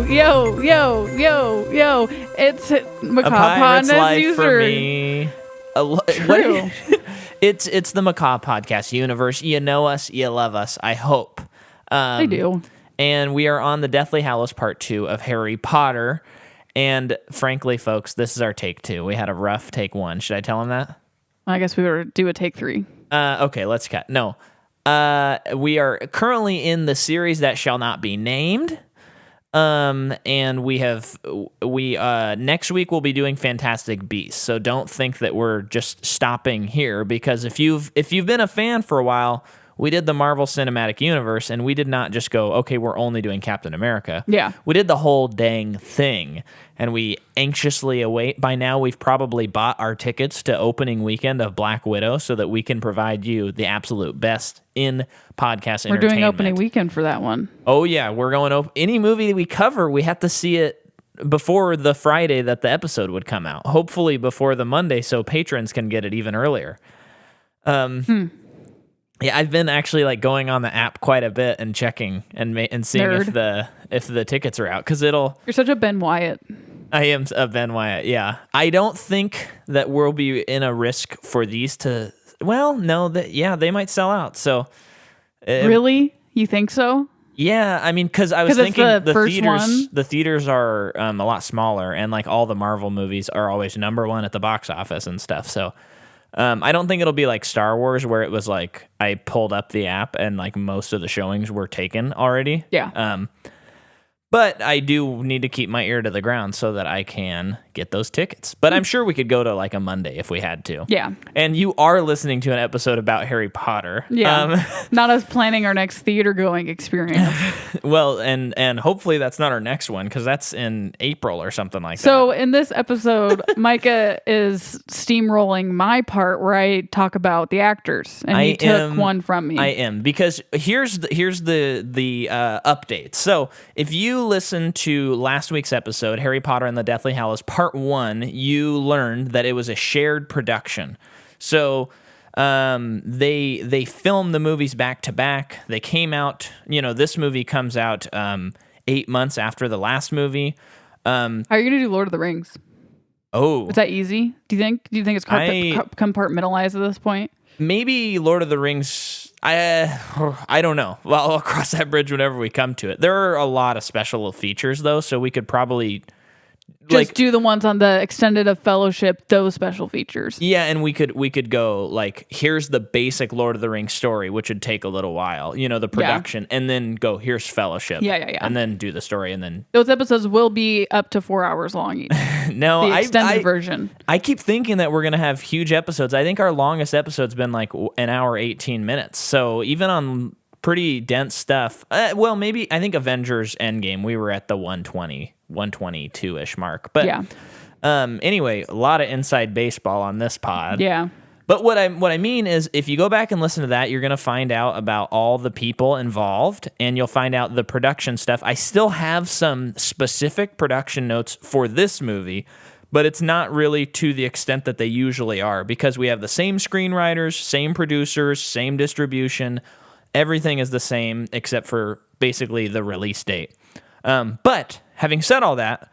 yo. It's Macabre Pirate's Podcast life user. for me. True. It's the Macabre Podcast universe. You know us, you love us, I hope. I do. And we are on the Deathly Hallows Part 2 of Harry Potter. And frankly, folks, this is our take 2. We had a rough take 1. Should I tell him that? I guess we better do a take 3. Okay, let's cut. No. We are currently in the series that shall not be named. And we next week we'll be doing Fantastic Beasts. So don't think that we're just stopping here, because if you've been a fan for a while, we did the Marvel Cinematic Universe, and we did not just go, okay, we're only doing Captain America. Yeah. We did the whole dang thing, and we anxiously await. By now, we've probably bought our tickets to opening weekend of Black Widow so that we can provide you the absolute best in podcast entertainment. We're doing opening weekend for that one. Oh, yeah. We're going any movie that we cover, we have to see it before the Friday that the episode would come out. Hopefully before the Monday, so patrons can get it even earlier. Yeah, I've been actually going on the app quite a bit and checking and seeing if the tickets are out, because it'll. You're such a Ben Wyatt. I am a Ben Wyatt. Yeah, I don't think that we'll be in a risk for these to. Well, no, they might sell out. So. Really, you think so? Yeah, I mean, because I was thinking the theaters are a lot smaller, and all the Marvel movies are always number one at the box office and stuff. So. I don't think it'll be like Star Wars, where it was I pulled up the app and most of the showings were taken already. Yeah. But I do need to keep my ear to the ground so that I can get those tickets. But I'm sure we could go to a Monday if we had to. Yeah. And you are listening to an episode about Harry Potter. Yeah. Not us planning our next theater going experience. Well, and hopefully that's not our next one, because that's in April or something like that. So in this episode, Micah is steamrolling my part where I talk about the actors, and he took one from me. I am, because here's the update. So if you listen to last week's episode, Harry Potter and the Deathly Hallows Part 1, you learned that it was a shared production. So they filmed the movies back to back. They came out, this movie comes out 8 months after the last movie. How are you going to do Lord of the Rings? Oh. Is that easy? Do you think it's compartmentalized at this point? Maybe Lord of the Rings. I don't know. Well, I'll cross that bridge whenever we come to it. There are a lot of special features, though, so we could probably just do the ones on the extended of Fellowship, those special features. Yeah, and we could go here's the basic Lord of the Rings story, which would take a little while, the production, and then go, here's Fellowship. Yeah. And then do the story, and then those episodes will be up to 4 hours long each. No, the extended version. I keep thinking that we're gonna have huge episodes. I think our longest episode's been an hour 18 minutes. So even on pretty dense stuff, maybe I think Avengers Endgame, we were at the 122-ish mark. But yeah. Anyway, a lot of inside baseball on this pod. Yeah. But what I mean is, if you go back and listen to that, you're going to find out about all the people involved, and you'll find out the production stuff. I still have some specific production notes for this movie, but it's not really to the extent that they usually are, because we have the same screenwriters, same producers, same distribution. Everything is the same except for basically the release date. But having said all that,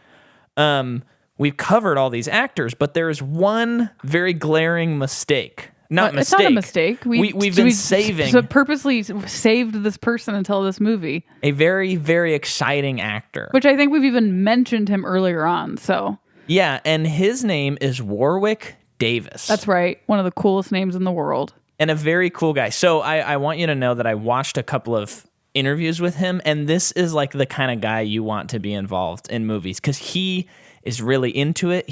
we've covered all these actors, but there is one very glaring mistake. It's not a mistake. We've been saving. So purposely saved this person until this movie. A very, very exciting actor. Which I think we've even mentioned him earlier on. So yeah, and his name is Warwick Davis. That's right. One of the coolest names in the world. And a very cool guy. So I want you to know that I watched a couple of interviews with him, and this is the kind of guy you want to be involved in movies, because he is really into it.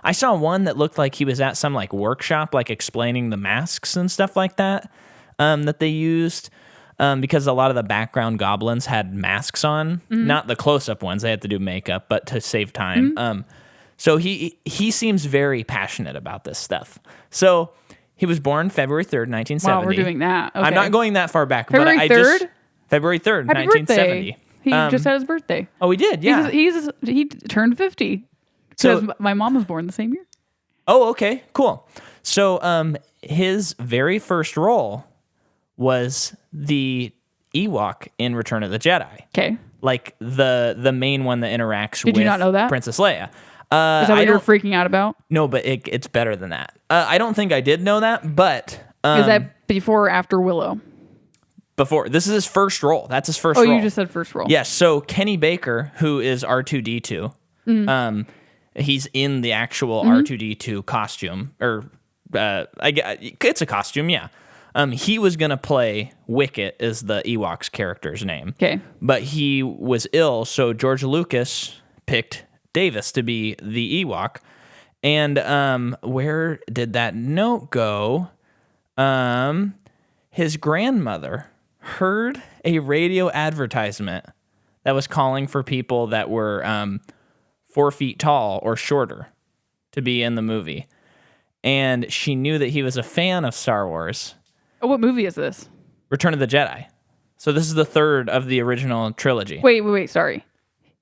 I saw one that looked like he was at some workshop, explaining the masks and stuff like that, that they used, because a lot of the background goblins had masks on, not the close-up ones. They had to do makeup, but to save time. So he seems very passionate about this stuff. So he was born February 3rd, 1970. Wow, we're doing that. Okay. I'm not going that far back. February 3rd? February 3rd, Happy 1970. Birthday. He just had his birthday. Oh, he did? Yeah. He turned 50. Because my mom was born the same year. Oh, okay. Cool. So his very first role was the Ewok in Return of the Jedi. Okay. like the main one that interacts Did with you not know that? Princess Leia. Is that what you're freaking out about? No, but it's better than that. I don't think I did know that, but Is that before or after Willow? before. This is his first role. That's his first role. Oh, you just said first role. Yes. So Kenny Baker, who is R2D2, he's in the actual R2D2 costume, or it's a costume, yeah. He was gonna play Wicket, is the Ewok's character's name. Okay. But he was ill, so George Lucas picked Davis to be the Ewok. And where did that note go? His grandmother heard a radio advertisement that was calling for people that were 4 feet tall or shorter to be in the movie. And she knew that he was a fan of Star Wars. Oh, what movie is this? Return of the Jedi. So this is the third of the original trilogy. Wait, sorry.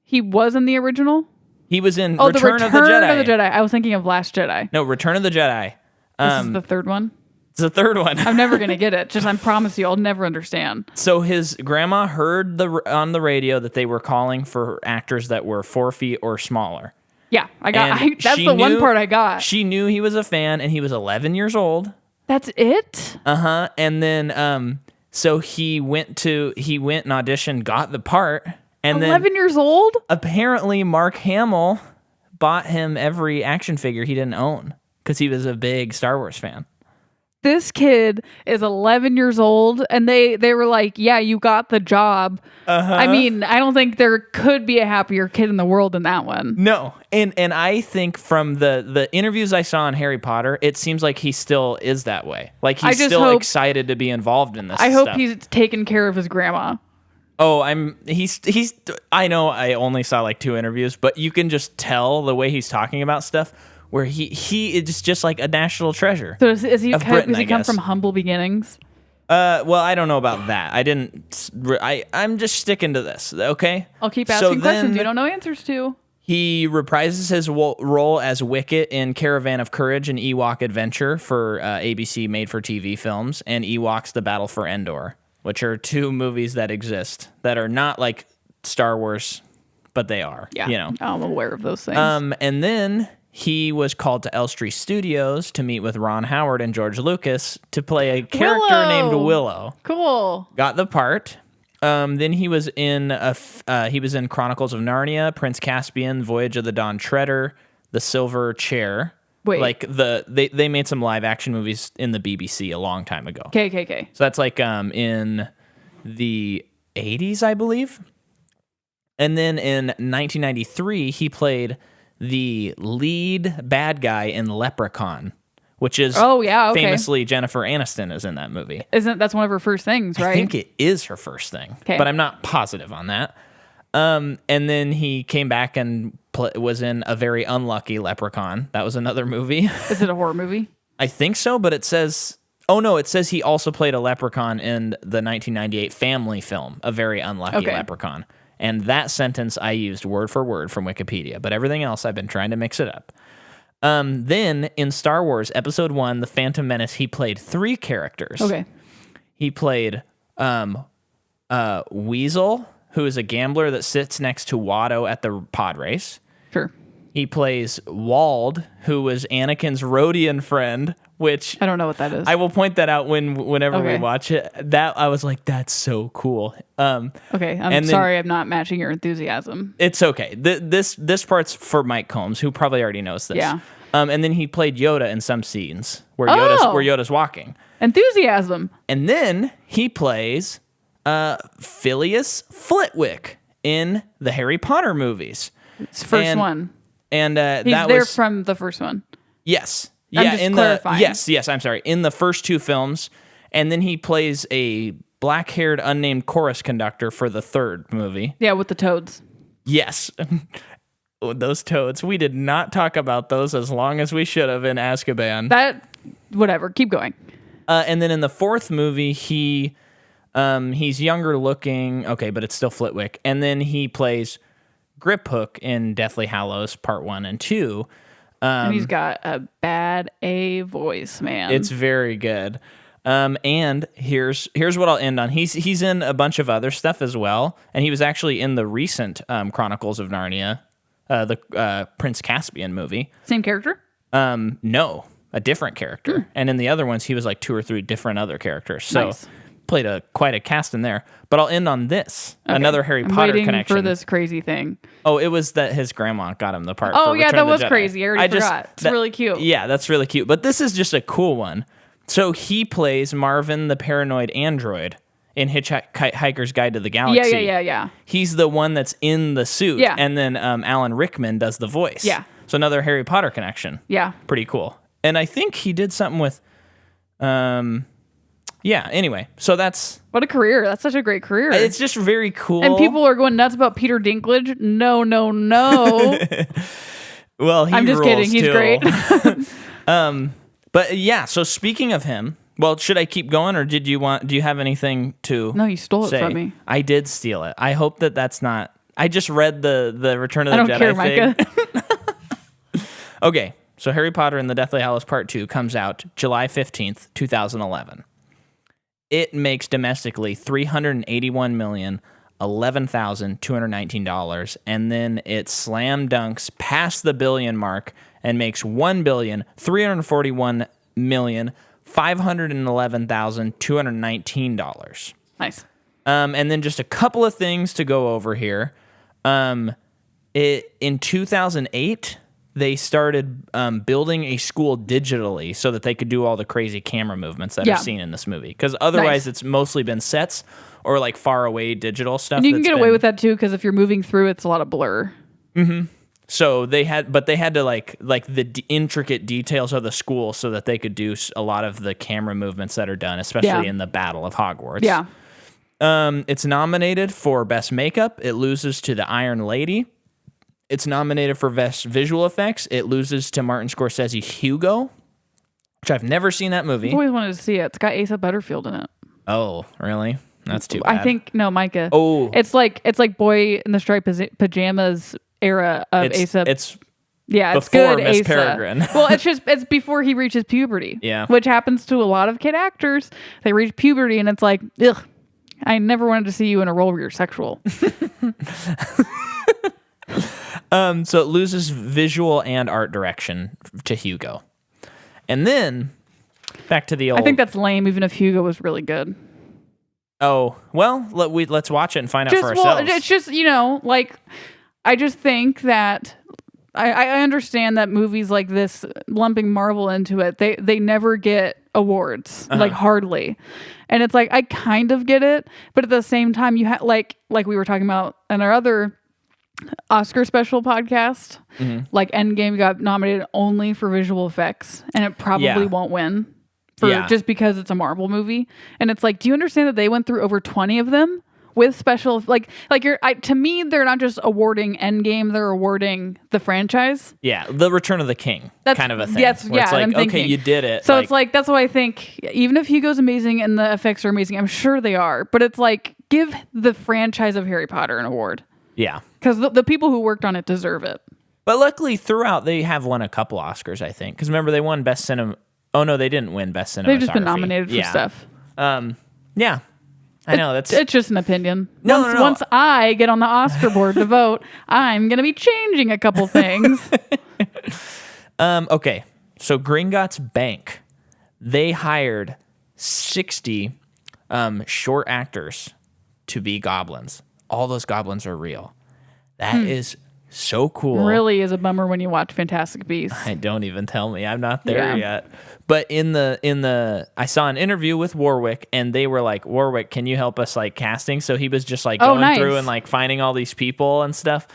He was in the original? He was in Return of the Jedi. I was thinking of Last Jedi. No, Return of the Jedi. This is the third one? It's the third one. I'm never going to get it. Just I promise you, I'll never understand. So his grandma heard on the radio that they were calling for actors that were 4 feet or smaller. Yeah, that's the one part I got. She knew he was a fan, and he was 11 years old. That's it? Uh-huh. And then so he went and auditioned, got the part, and 11 years old? Apparently Mark Hamill bought him every action figure he didn't own because he was a big Star Wars fan. This kid is 11 years old, and they were like, yeah, you got the job. Uh-huh. I mean, I don't think there could be a happier kid in the world than that one. No. And I think from the interviews I saw on Harry Potter, it seems like he still is that way. Like he's still excited to be involved in this I hope he's taking care of his grandma. Oh, I know I only saw like 2 interviews, but you can just tell the way he's talking about stuff where he is just like a national treasure. So does he come from humble beginnings? Well, I don't know about that. I'm just sticking to this, okay? I'll keep asking questions you don't know answers to. He reprises his role as Wicket in Caravan of Courage and Ewok Adventure for ABC made-for-TV films, and Ewoks: The Battle for Endor, which are 2 movies that exist that are not like Star Wars, but they are. Yeah, you know. I'm aware of those things. And then he was called to Elstree Studios to meet with Ron Howard and George Lucas to play a character named Willow. Cool. Got the part. Then he was in Chronicles of Narnia, Prince Caspian, Voyage of the Dawn Treader, The Silver Chair. Wait. Like they made some live action movies in the BBC a long time ago. Okay. So that's like in the 80s, I believe. And then in 1993, he played the lead bad guy in Leprechaun, which is famously Jennifer Aniston is in that movie. That's one of her first things, right? I think it is her first thing, but I'm not positive on that. And then he came back and was in A Very Unlucky Leprechaun. That was another movie. Is it a horror movie? I think so, but it says... Oh, no, it says he also played a leprechaun in the 1998 family film, A Very Unlucky Leprechaun. And that sentence I used word for word from Wikipedia, but everything else I've been trying to mix it up. Then in Star Wars Episode 1, The Phantom Menace, he played 3 characters. Okay. He played Weasel, who is a gambler that sits next to Watto at the pod race. Sure. He plays Wald, who was Anakin's Rhodian friend, which... I don't know what that is. I will point that out whenever we watch it. That I was like, that's so cool. Okay, I'm sorry I'm not matching your enthusiasm. It's okay. This part's for Mike Combs, who probably already knows this. Yeah. And then he played Yoda in some scenes where Yoda's walking. Enthusiasm. And then he plays Phileas Flitwick in the Harry Potter movies. It's the first one. And he's there from the first one. Yes. I'm just clarifying. Yes, I'm sorry. In the first 2 films, and then he plays a black-haired unnamed chorus conductor for the 3rd movie. Yeah, with the toads. Yes. Those toads. We did not talk about those as long as we should have in Azkaban. Whatever. Keep going. And then in the 4th movie, he's younger looking. Okay, but it's still Flitwick. And then he plays Grip Hook in Deathly Hallows Part 1 and 2. And he's got a bad A voice, man. It's very good. And here's what I'll end on. He's in a bunch of other stuff as well, and he was actually in the recent Chronicles of Narnia, the Prince Caspian movie. Same character? No, a different character. And in the other ones, he was like 2 or 3 different other characters. So Nice. played quite a cast in there. But I'll end on this. Okay. Another Harry Potter waiting connection. For this crazy thing. Oh, it was that his grandma got him the part. Oh, for yeah, Return that of the was Jedi. crazy. I already forgot. It's really cute. Yeah, that's really cute. But this is just a cool one. So he plays Marvin the paranoid android in Hitchhiker's Guide to the Galaxy. Yeah. He's the one that's in the suit. Yeah. And then Alan Rickman does the voice. Yeah. So another Harry Potter connection. Yeah. Pretty cool. And I think he did something with... Yeah, anyway, so that's... What a career. That's such a great career. It's just very cool. And people are going nuts about Peter Dinklage. No. Well, I'm just kidding. He's great. But yeah, so speaking of him, well, should I keep going or do you have anything to No, you stole say? it from me. I did steal it. I hope that's not... I just read the Return of the Jedi care, thing. Micah. Okay, so Harry Potter and the Deathly Hallows Part 2 comes out July 15th, 2011. It makes domestically $381,011,219, and then it slam dunks past the billion mark and makes $1,341,511,219. Nice. And then just a couple of things to go over here. In 2008, they started building a school digitally so that they could do all the crazy camera movements that are seen in this movie. Because otherwise, it's mostly been sets or like far away digital stuff. And you can get away with that too, because if you're moving through, it's a lot of blur. Mm-hmm. So they had to like the intricate details of the school so that they could do a lot of the camera movements that are done, especially in the Battle of Hogwarts. Yeah. It's nominated for Best Makeup. It loses to The Iron Lady. It's nominated for Best Visual Effects. It loses to Martin Scorsese's Hugo, which I've never seen that movie. I've always wanted to see it. It's got Asa Butterfield in it. Oh, really? That's too bad. I think Micah. Oh, it's like Boy in the Striped Pajamas era of Asa. It's it's before good. Miss Asa. Peregrine. Well, it's before he reaches puberty. Yeah, which happens to a lot of kid actors. They reach puberty, and it's like, ugh. I never wanted to see you in a role where you're sexual. So it loses visual and art direction to Hugo. And then back to the old... I think that's lame, even if Hugo was really good. Oh, well, let's watch it and find out for ourselves. Well, it's just, I just think that I understand that movies like this, lumping Marvel into it, they never get awards, like hardly. And it's like, I kind of get it, but at the same time, you have like we were talking about in our other Oscar special podcast, like Endgame got nominated only for visual effects, and it probably won't win just because it's a Marvel movie. And it's like, do you understand that they went through over 20 of them with special, to me, they're not just awarding Endgame, they're awarding the franchise. Yeah, the Return of the King, kind of a thing. Yes, where it's like, okay, you did it. So it's like, that's why I think, even if Hugo's amazing and the effects are amazing, I'm sure they are, but it's like, give the franchise of Harry Potter an award. Yeah. Because the people who worked on it deserve it. But luckily, throughout, they have won a couple Oscars, I think. Because remember, they won Best Cinema... Oh, no, they didn't win Best Cinematography. They've just been nominated for stuff. Yeah. I know, it's just an opinion. No. Once I get on the Oscar board to vote, I'm going to be changing a couple things. Okay, so Gringotts Bank, they hired 60 short actors to be goblins. All those goblins are real. That is so cool. Really is a bummer when you watch Fantastic Beasts. I don't even tell me. I'm not there yet. But I saw an interview with Warwick, and they were like, Warwick, can you help us like casting? So he was just like going through and like finding all these people and stuff.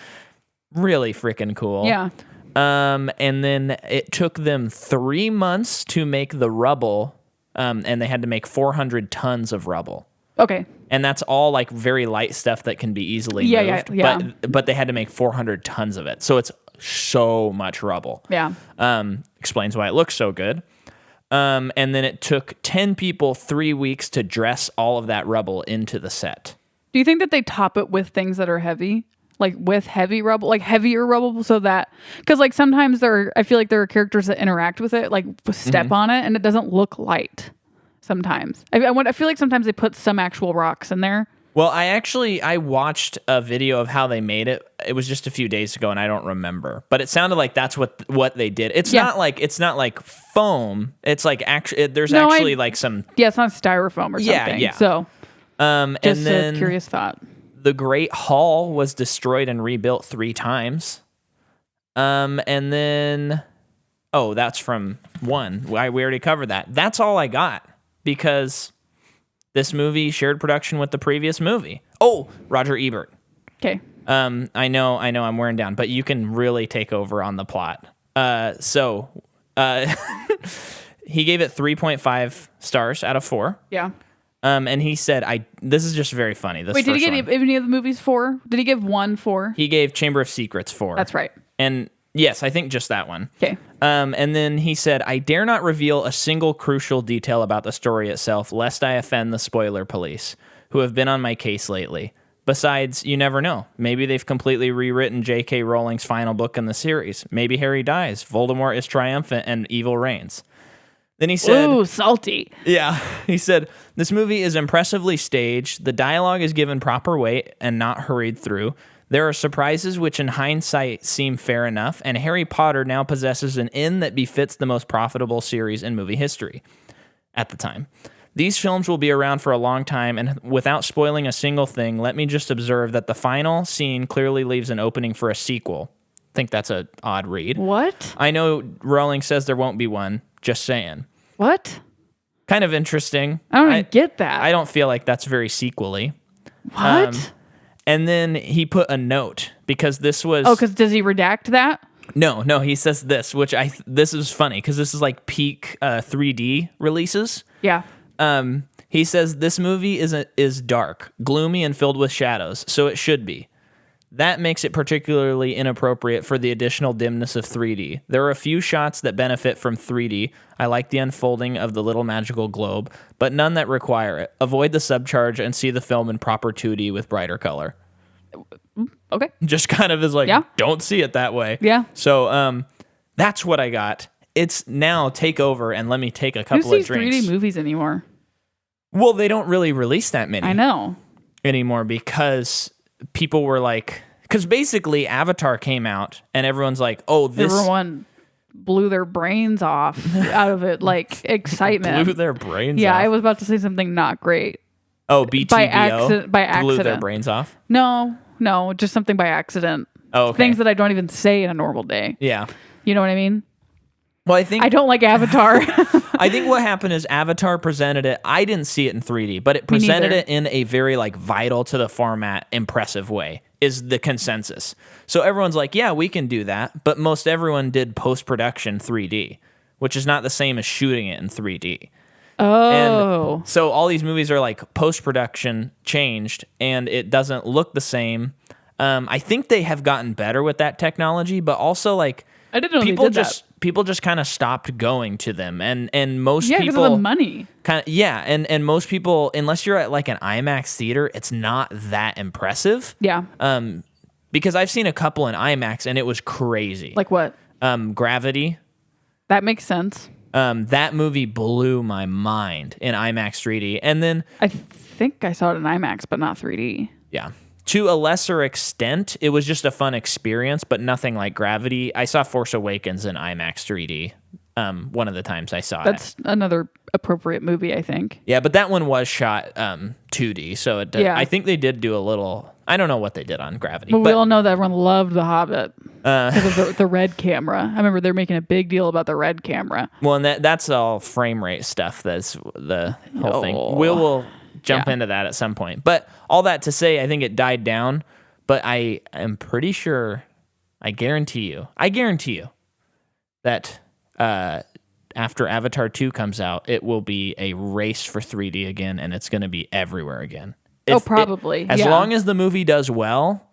Really freaking cool. Yeah. And then it took them 3 months to make the rubble, and they had to make 400 tons of rubble. Okay. And that's all like very light stuff that can be easily moved. Yeah. But they had to make 400 tons of it. So it's so much rubble. Yeah. Explains why it looks so good. And then it took 10 people 3 weeks to dress all of that rubble into the set. Do you think that they top it with things that are heavy? Like with heavy rubble, like heavier rubble, so that... Because like sometimes I feel like there are characters that interact with it, like step on it, and it doesn't look light. sometimes. I feel like sometimes they put some actual rocks in there. Well, I watched a video of how they made it. It was just a few days ago, and I don't remember. But it sounded like that's what they did. It's not like foam. It's like there's like some. Yeah, it's not styrofoam or something. Yeah. So, and then a curious thought. The Great Hall was destroyed and rebuilt 3 times. And then, that's from 1. We already covered that. That's all I got because this movie shared production with the previous movie. Oh, Roger Ebert. Okay. I know I'm wearing down, but you can really take over on the plot. He gave it 3.5 stars out of 4. Yeah. And he said, this is just very funny. Wait, did he give any of the movies 4? Did he give 1 4? He gave Chamber of Secrets 4. That's right. And yes, I think just that one. Okay. And then he said, I dare not reveal a single crucial detail about the story itself, lest I offend the spoiler police, who have been on my case lately. Besides, you never know. Maybe they've completely rewritten J.K. Rowling's final book in the series. Maybe Harry dies, Voldemort is triumphant, and evil reigns. Then he said... Ooh, salty. Yeah. He said, this movie is impressively staged. The dialogue is given proper weight and not hurried through. There are surprises which in hindsight seem fair enough, and Harry Potter now possesses an end that befits the most profitable series in movie history at the time. These films will be around for a long time, and without spoiling a single thing, let me just observe that the final scene clearly leaves an opening for a sequel. I think that's an odd read. What? I know Rowling says there won't be one. Just saying. What? Kind of interesting. I don't even get that. I don't feel like that's very sequel-y. What? And then he put a note because this was... Oh, because does he redact that? No, he says this, which this is funny because this is like peak 3D releases. Yeah. He says this movie is dark, gloomy, and filled with shadows, so it should be. That makes it particularly inappropriate for the additional dimness of 3D. There are a few shots that benefit from 3D. I like the unfolding of the little magical globe, but none that require it. Avoid the subcharge and see the film in proper 2D with brighter color. Okay. Just kind of is like, don't see it that way. Yeah. So that's what I got. It's now take over and let me take a couple of drinks. Who sees 3D movies anymore? Well, they don't really release that many. I know. Anymore because... people were like, because basically Avatar came out and everyone's like, everyone blew their brains off out of it, like excitement. Blew their brains off. Yeah, I was about to say something not great. Oh, BTBO? By accident. Blew their brains off? No, just something by accident. Oh, okay. Things that I don't even say in a normal day. Yeah. You know what I mean? Well, I think... I don't like Avatar. I think what happened is Avatar presented it... I didn't see it in 3D, but it presented it in a very, like, vital to the format, impressive way, is the consensus. So everyone's like, yeah, we can do that, but most everyone did post-production 3D, which is not the same as shooting it in 3D. Oh. And so all these movies are, like, post-production changed, and it doesn't look the same. I think they have gotten better with that technology, but also, like... I didn't know they did that. People just kind of stopped going to them, and most people because of the money. And most people, unless you're at like an IMAX theater, it's not that impressive. Yeah. Because I've seen a couple in IMAX, and it was crazy. Like what? Gravity. That makes sense. That movie blew my mind in IMAX 3D, and then I think I saw it in IMAX, but not 3D. Yeah. To a lesser extent, it was just a fun experience, but nothing like Gravity. I saw Force Awakens in IMAX 3D one of the times I saw it. That's another appropriate movie, I think. Yeah, but that one was shot 2D, so I think they did do a little... I don't know what they did on Gravity. But we all know that everyone loved The Hobbit because of the red camera. I remember they're making a big deal about the red camera. Well, and that's all frame rate stuff. That's the whole thing. We'll jump into that at some point. But all that to say, I think it died down. But I am pretty sure, I guarantee you that after Avatar 2 comes out, it will be a race for 3D again, and it's going to be everywhere again. Probably. As long as the movie does well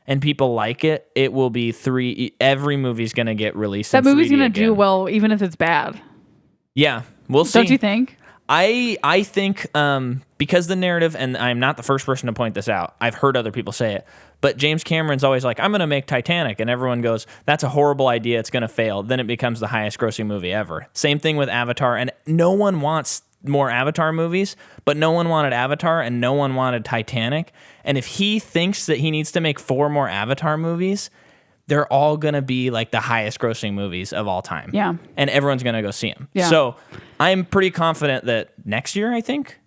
and people like it, it will be every movie's going to get released that in 3D movie's going to again. do well, even if it's bad. Yeah, we'll see. Don't you think? I think because the narrative, and I'm not the first person to point this out, I've heard other people say it, but James Cameron's always like, I'm going to make Titanic, and everyone goes, that's a horrible idea, it's going to fail. Then it becomes the highest grossing movie ever. Same thing with Avatar, and no one wants more Avatar movies, but no one wanted Avatar and no one wanted Titanic. And if he thinks that he needs to make 4 more Avatar movies, they're all going to be like the highest grossing movies of all time. Yeah. And everyone's going to go see them. Yeah. So I'm pretty confident that next year, I think,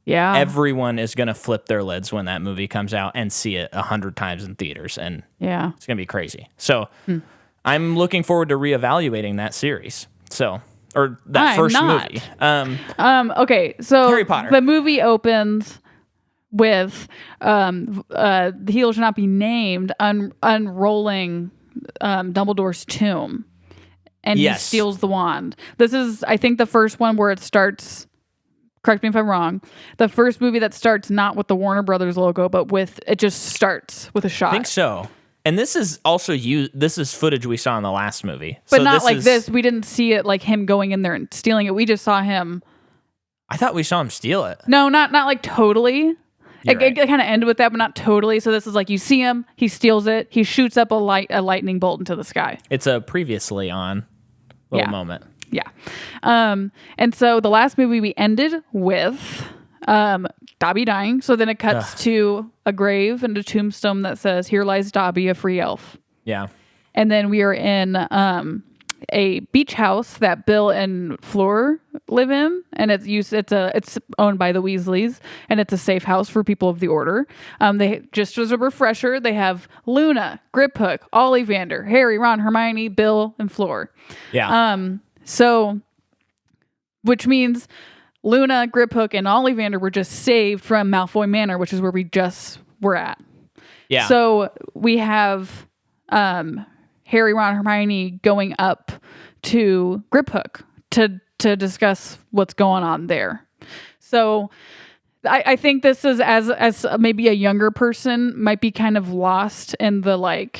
everyone is going to flip their lids when that movie comes out and see it 100 times in theaters. And it's going to be crazy. So I'm looking forward to reevaluating that series. So, or that first movie. Okay. So Harry Potter. The movie opens with the He Shall Not Be Named unrolling Dumbledore's tomb, and he steals the wand. This is, I think, the first one where it starts. Correct me if I'm wrong. The first movie that starts not with the Warner Brothers logo, but with it just starts with a shot. I think so. And this is also this is footage we saw in the last movie, but so not like this. We didn't see it like him going in there and stealing it. We just saw him. I thought we saw him steal it. No, not like totally. It kind of ended with that, but not totally. So this is like you see him, he steals it, he shoots up a lightning bolt into the sky. It's a previously on little moment. Yeah. And so the last movie we ended with Dobby dying. So then it cuts to a grave and a tombstone that says, "Here lies Dobby, a free elf." Yeah. And then we are in a beach house that Bill and Fleur live in, and it's owned by the Weasleys, and it's a safe house for people of the Order. They just as a refresher, they have Luna, Griphook, Ollivander, Harry, Ron, Hermione, Bill, and Fleur. Yeah. So, which means Luna, Griphook, and Ollivander were just saved from Malfoy Manor, which is where we just were at. Yeah. So we have Harry, Ron, Hermione going up to Griphook to discuss what's going on there. So I think this is as maybe a younger person might be kind of lost in the like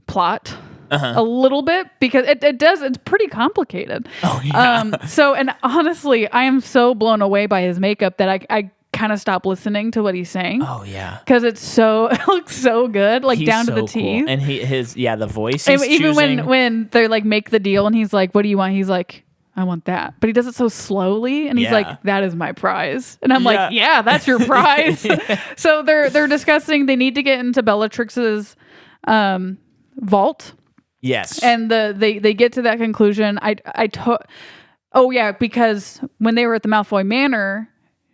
plot a little bit because it's pretty complicated. Oh yeah. And honestly, I am so blown away by his makeup that I kind of stop listening to what he's saying. Oh yeah, because it looks so good, like he's down so to the teeth. Cool. And the voice. He's even choosing. when they like make the deal, and he's like, "What do you want?" He's like, "I want that," but he does it so slowly, and he's like, "That is my prize," and I'm like, "Yeah, that's your prize." So they're discussing they need to get into Bellatrix's vault. Yes, and they get to that conclusion. Because when they were at the Malfoy Manor,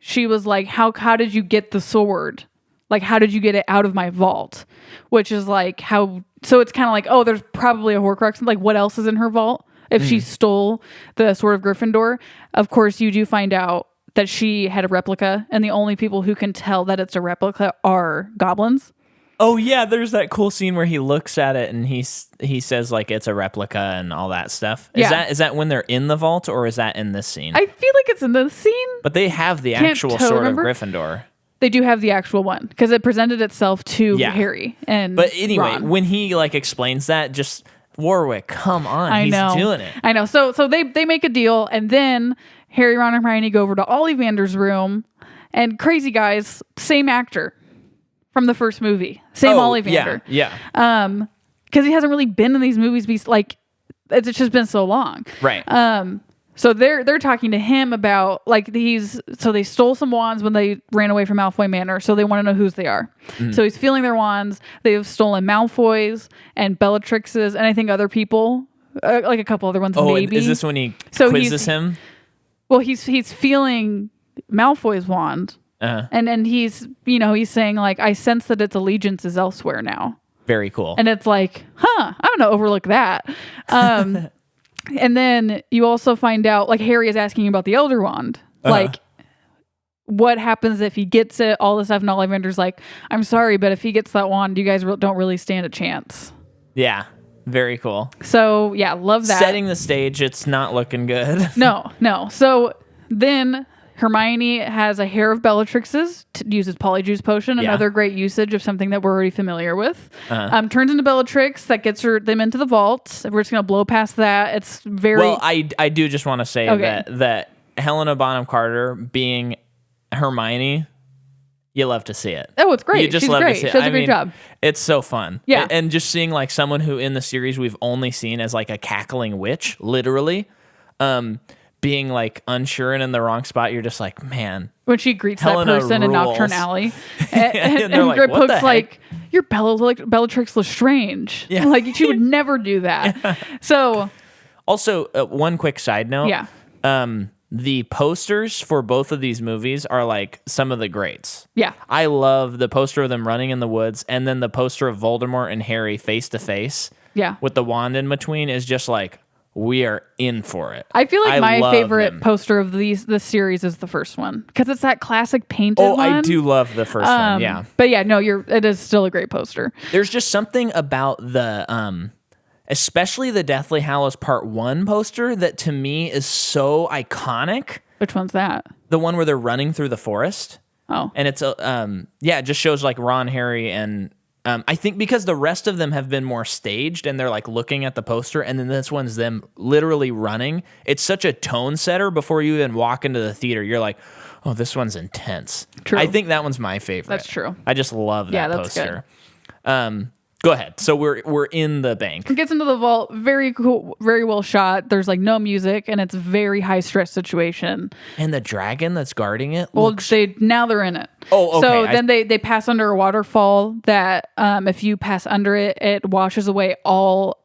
she was like, how did you get the sword? Like, how did you get it out of my vault? Which is like so it's kind of like, oh, there's probably a Horcrux. Like, what else is in her vault? If she stole the Sword of Gryffindor, of course, you do find out that she had a replica, and the only people who can tell that it's a replica are goblins. Oh yeah, there's that cool scene where he looks at it and he says like it's a replica and all that stuff. Is that when they're in the vault or is that in this scene? I feel like it's in this scene. But they have the actual Sword of Gryffindor. They do have the actual one because it presented itself to Harry and But anyway, Ron. when he like explains that, just Warwick, come on, he's doing it. I know. So they make a deal, and then Harry, Ron, and Hermione go over to Ollivander's room, and crazy guys, same actor from the first movie, same Ollivander. Yeah. Because he hasn't really been in these movies. Like it's just been so long. Right. So they're talking to him about like so they stole some wands when they ran away from Malfoy Manor, so they want to know whose they are. So he's feeling their wands. They have stolen Malfoy's and Bellatrix's, and I think other people, like a couple other ones. Maybe. Is this when he quizzes him? Well, he's feeling Malfoy's wand, and he's saying like, I sense that its allegiance is elsewhere now. Very cool. And it's like, I'm gonna overlook that. And then you also find out, like, Harry is asking about the Elder Wand. Like, what happens if he gets it? All this stuff. And Ollivander's like, I'm sorry, but if he gets that wand, you guys don't really stand a chance. Yeah. Very cool. So, yeah, love that. Setting the stage. It's not looking good. No. So then Hermione has a hair of Bellatrix's, uses Polyjuice Potion, another great usage of something that we're already familiar with. Turns into Bellatrix, that gets them into the vault. We're just going to blow past that. It's very... Well, I do just want to say that Helena Bonham Carter being Hermione, you love to see it. Oh, it's great. You just She's love great. to see it. She does a great job. It's so fun. Yeah. And just seeing like someone who in the series we've only seen as like a cackling witch, literally, being like unsure and in the wrong spot, you're just like, man. When she greets Helena that person in rules. Nocturne Alley, and they're like, what the Griphook's heck? like, "You're Bellatrix Lestrange." Yeah. Like she would never do that. Yeah. So, also, one quick side note. yeah, The posters for both of these movies are like some of the greats. yeah, I love the poster of them running in the woods, and then the poster of Voldemort and Harry face to face. yeah. With the wand in between is just like, we are in for it. I feel like my love favorite them. poster of this series is the first one because it's that classic painted Oh, one. I do love the first one. Yeah, But yeah, no, it is still a great poster. there's just something about the especially the Deathly Hallows Part 1 poster that to me is so iconic. Which one's that? The one where they're running through the forest. Oh, And it's it just shows like Ron, Harry, and I think because the rest of them have been more staged and they're like looking at the poster, and then this one's them literally running. It's such a tone setter before you even walk into the theater. You're like, oh, this one's intense. True. I think that one's my favorite. That's true. I just love that Yeah, that's poster. Go ahead. So we're in the bank. it gets into the vault. Very cool, very well shot. There's like no music, and it's a very high stress situation. And the dragon that's guarding it Well, looks... now they're in it. Oh, okay. So then they pass under a waterfall that if you pass under it, it washes away all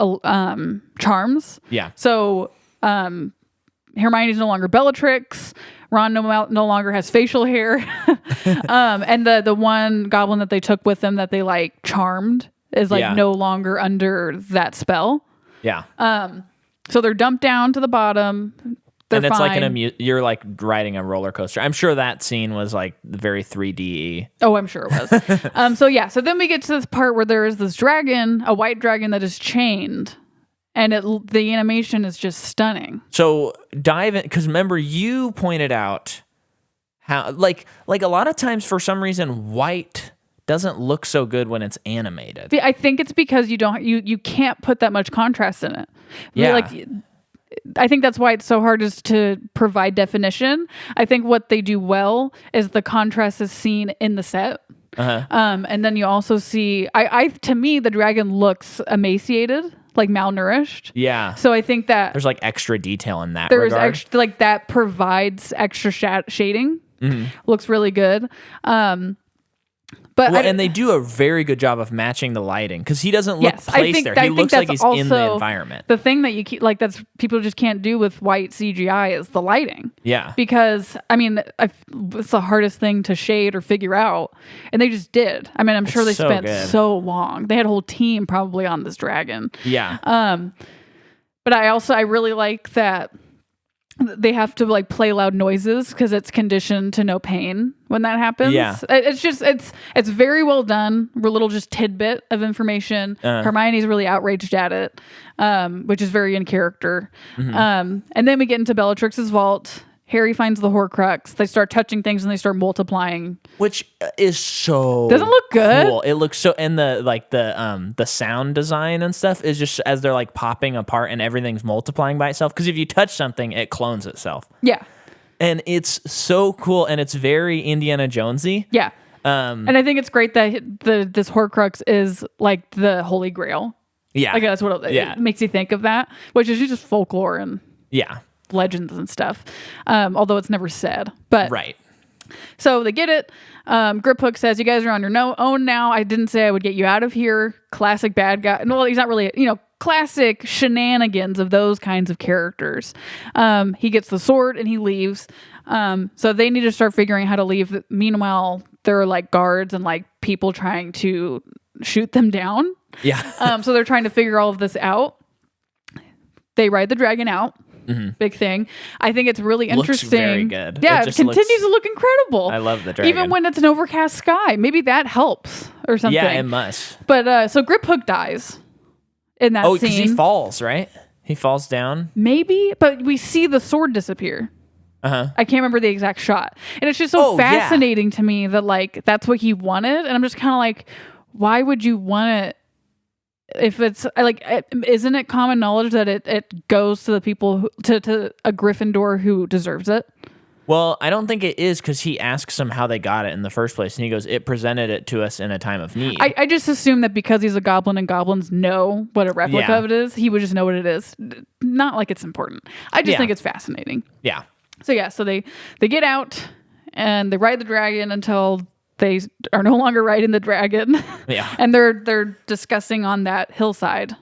charms. Yeah. So Hermione's no longer Bellatrix. Ron no longer has facial hair. And the one goblin that they took with them that they like charmed is like no longer under that spell. Yeah. So they're dumped down to the bottom. They're And it's fine. like you're like riding a roller coaster. I'm sure that scene was like very 3D. Oh, I'm sure it was. So then we get to this part where there is this dragon, a white dragon that is chained, and the animation is just stunning. So dive in, because remember you pointed out how like a lot of times for some reason white doesn't look so good when it's animated. I think it's because you can't put that much contrast in it. Yeah. Like, I think that's why it's so hard is to provide definition. I think what they do well is the contrast is seen in the set. Uh-huh. And then you also see, to me, the dragon looks emaciated, like malnourished. Yeah. So I think that There's like extra detail in that there's regard. extra, like that provides extra shading. Mm-hmm. Looks really good. But and they do a very good job of matching the lighting because he doesn't look placed there. I He think looks like that's he's in the also environment. The thing that you keep like that's people just can't do with white CGI is the lighting. Yeah. Because I mean, it's the hardest thing to shade or figure out, and they just did. I mean, I'm sure they so spent good. so long. They had a whole team probably on this dragon. Yeah. But I really like that they have to like play loud noises because it's conditioned to no pain when that happens. Yeah. It's very well done. A little just tidbit of information. Hermione's really outraged at it, which is very in character. And then we get into Bellatrix's vault. Harry finds the Horcrux. They start touching things and they start multiplying. Which is so Doesn't it look good? cool. It looks so, and the sound design and stuff is just as they're like popping apart and everything's multiplying by itself. Because if you touch something, it clones itself. Yeah. And it's so cool, and it's very Indiana Jonesy. Yeah. And I think it's great that this Horcrux is like the Holy Grail. Yeah, Like that's what it makes you think of that, which is just folklore and legends and stuff. Although it's never said, but right. So they get it. Griphook says, "You guys are on your own now. I didn't say I would get you out of here." Classic bad guy. Well, he's not really, classic shenanigans of those kinds of characters. He gets the sword and he leaves. So they need to start figuring how to leave. Meanwhile, there are like guards and like people trying to shoot them down. Yeah. So they're trying to figure all of this out. They ride the dragon out. Big thing. I think it's really interesting. Looks very good. Yeah, It it just continues looks- to look incredible. I love the dragon. Even when it's an overcast sky. Maybe that helps or something. Yeah, it must. But so Griphook dies in that Oh, scene. because he falls, right? He falls down. Maybe, but we see the sword disappear. I can't remember the exact shot. And it's just so fascinating to me that like that's what he wanted. And I'm just kind of like, why would you want it? If it's like, isn't it common knowledge that it goes to the people to a Gryffindor who deserves it? Well, I don't think it is because he asks them how they got it in the first place. And he goes, it presented it to us in a time of need. I just assume that because he's a goblin and goblins know what a replica of it is, he would just know what it is. Not like it's important. I just think it's fascinating. Yeah. So they get out and they ride the dragon until they are no longer riding the dragon. Yeah. And they're discussing on that hillside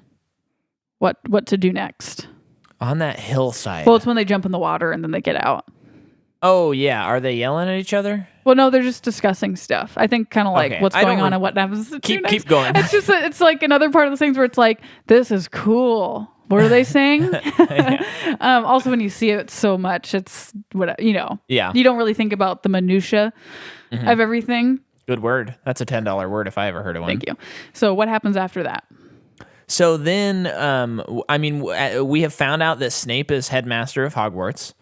what to do next. On that hillside. Well, it's when they jump in the water and then they get out. Oh, yeah. Are they yelling at each other? Well, no, they're just discussing stuff. I think kind of like what's going on and what happens to do next. Keep going. It's like another part of the things where it's like, this is cool. What are they saying? Also, when you see it so much, it's what you don't really think about the minutia of everything. Good word. That's a $10 word if I ever heard of one. Thank you. So what happens after that? So then, we have found out that Snape is headmaster of Hogwarts,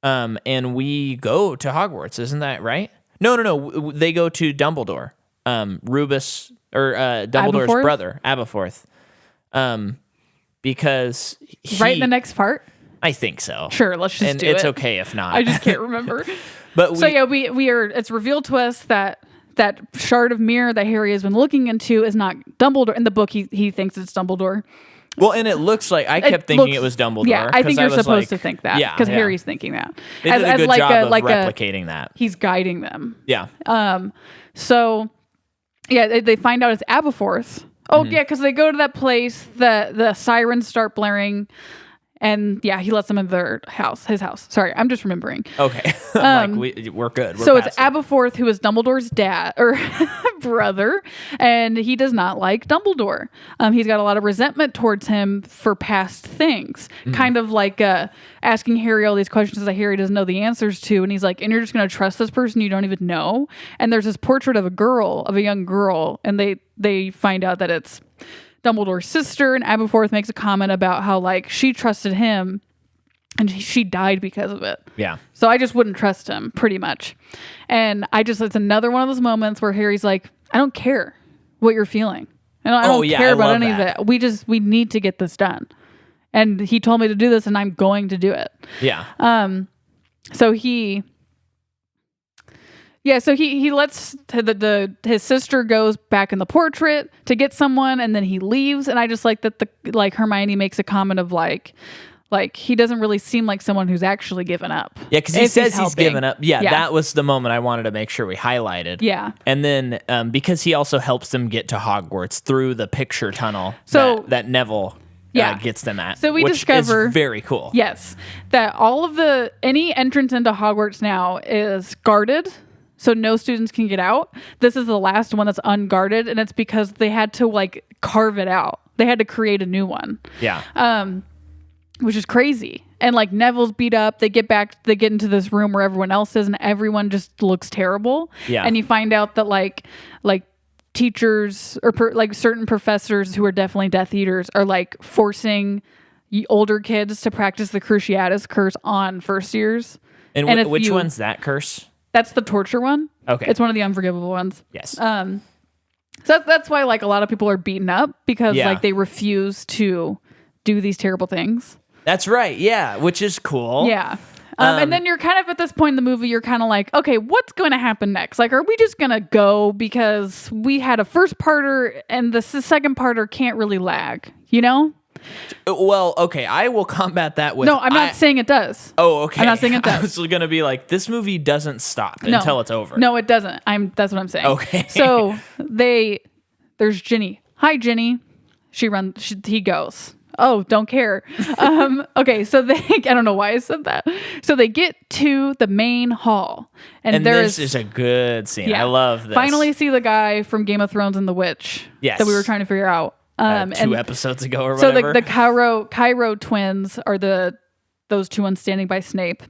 and we go to Hogwarts. Isn't that right? No. They go to Dumbledore, Rubus, or Dumbledore's Aberforth? brother, Aberforth, because Right in the next part? I think so. Sure, let's just do it. And it's okay if not. I just can't remember. But we are. It's revealed to us that shard of mirror that Harry has been looking into is not Dumbledore. In the book, he thinks it's Dumbledore. Well, and it looks like I kept thinking it was Dumbledore. Yeah, I think you're supposed to think that because Yeah. Harry's thinking that. They did a good job of replicating that. He's guiding them. Yeah. So, yeah, they find out it's Aberforth. Oh, yeah, because they go to that place. The sirens start blaring. And yeah, he lets them in his house. Sorry, I'm just remembering. Okay. We're good. So it's Aberforth, who is Dumbledore's dad or brother, and he does not like Dumbledore. He's got a lot of resentment towards him for past things, kind of like asking Harry all these questions that Harry doesn't know the answers to, and he's like, "And you're just going to trust this person you don't even know?" And there's this portrait of a young girl, and they find out that it's Dumbledore's sister, and Aberforth makes a comment about how like she trusted him and she died because of it. Yeah. So I just wouldn't trust him pretty much. And it's another one of those moments where Harry's like, I don't care what you're feeling. And I don't care about any of it. We need to get this done. And he told me to do this and I'm going to do it. Yeah. So he lets his sister goes back in the portrait to get someone, and then he leaves. And I just like that Hermione makes a comment of like he doesn't really seem like someone who's actually given up. Yeah, because he says he's given up. Yeah, that was the moment I wanted to make sure we highlighted. Yeah, and then because he also helps them get to Hogwarts through the picture tunnel that Neville gets them at. So we discover is very cool. Yes, that all of any entrance into Hogwarts now is guarded. So no students can get out. This is the last one that's unguarded, and it's because they had to like carve it out. They had to create a new one. Yeah. Which is crazy. And like Neville's beat up. They get into this room where everyone else is, and everyone just looks terrible. Yeah. And you find out that like teachers or certain professors who are definitely Death Eaters are like forcing older kids to practice the Cruciatus curse on first years. And which one's that curse? That's the torture one. Okay. It's one of the unforgivable ones. Yes. So that's why like a lot of people are beaten up because like they refuse to do these terrible things. That's right. Yeah. Which is cool. Yeah. And then you're kind of at this point in the movie, you're kind of like, okay, what's going to happen next? Like, are we just going to go because we had a first parter and the second parter can't really lag, you know? Well, okay, I will combat that with... No, I'm not saying it does. Oh, okay. I'm not saying it does. I was going to be like, this movie doesn't stop until it's over. No, it doesn't. That's what I'm saying. Okay. So there's Ginny. Hi, Ginny. He goes. Oh, don't care. Okay, so I don't know why I said that. So they get to the main hall. And this is a good scene. Yeah, I love this. Finally see the guy from Game of Thrones and the Witch. Yes. That we were trying to figure out. 2 episodes ago or whatever. So the Cairo twins are those two ones standing by Snape.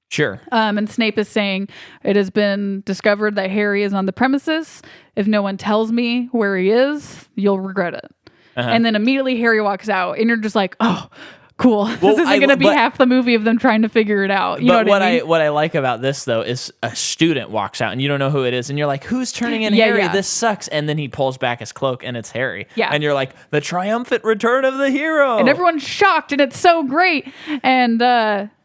Sure. And Snape is saying, it has been discovered that Harry is on the premises. If no one tells me where he is, you'll regret it. Uh-huh. And then immediately Harry walks out and you're just like, oh, cool. Well, this isn't going to be half the movie of them trying to figure it out. You know what I mean? What I like about this though is a student walks out and you don't know who it is and you're like, who's turning in Harry? Yeah. This sucks. And then he pulls back his cloak and it's Harry. Yeah. And you're like, the triumphant return of the hero. And everyone's shocked and it's so great. And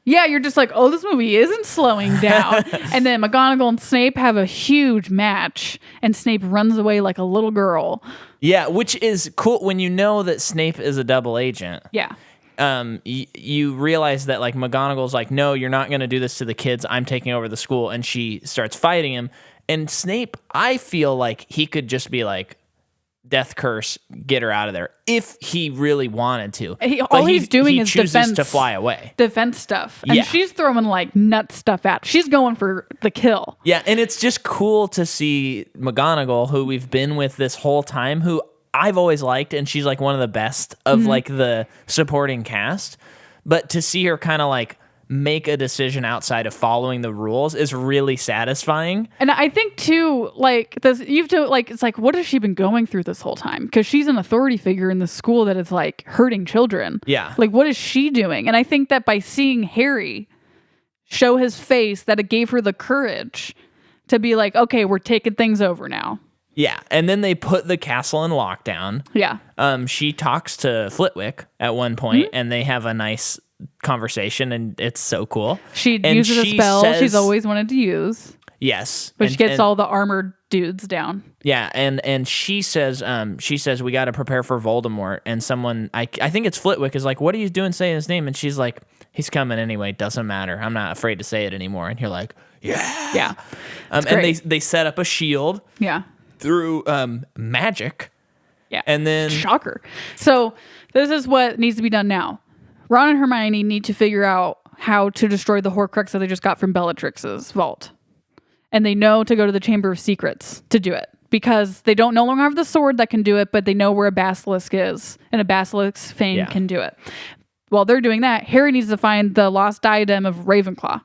Yeah, you're just like, oh, this movie isn't slowing down. And then McGonagall and Snape have a huge match, and Snape runs away like a little girl. Yeah, which is cool when you know that Snape is a double agent. Yeah. You realize that like McGonagall's like, no, you're not going to do this to the kids. I'm taking over the school. And she starts fighting him. And Snape, I feel like he could just be like, death curse, get her out of there if he really wanted to. All he's doing is chooses defense, to fly away. Defense stuff. And she's throwing like nut stuff at. She's going for the kill. Yeah, and it's just cool to see McGonagall, who we've been with this whole time, who I've always liked, and she's like one of the best of like the supporting cast. But to see her kind of like make a decision outside of following the rules is really satisfying. And I think too, like this, you have to like, it's like, what has she been going through this whole time? Because she's an authority figure in the school that is like hurting children. Yeah. Like, what is she doing? And I think that by seeing Harry show his face, that it gave her the courage to be like, okay, we're taking things over now. Yeah, and then they put the castle in lockdown. Yeah. She talks to Flitwick at one point, and they have a nice conversation, and it's so cool. She uses a spell she's always wanted to use. Yes. Which gets all the armored dudes down. Yeah, and she says we got to prepare for Voldemort, and someone, I think it's Flitwick, is like, what are you doing saying his name? And she's like, he's coming anyway, doesn't matter. I'm not afraid to say it anymore. And you're like, yeah. Yeah. And they set up a shield. Yeah. Through magic. Yeah. And then shocker. So this is what needs to be done now. Ron and Hermione need to figure out how to destroy the Horcrux that they just got from Bellatrix's vault. And they know to go to the Chamber of Secrets to do it. Because they don't no longer have the sword that can do it, but they know where a basilisk is. And a basilisk's fang can do it. While they're doing that, Harry needs to find the lost diadem of Ravenclaw.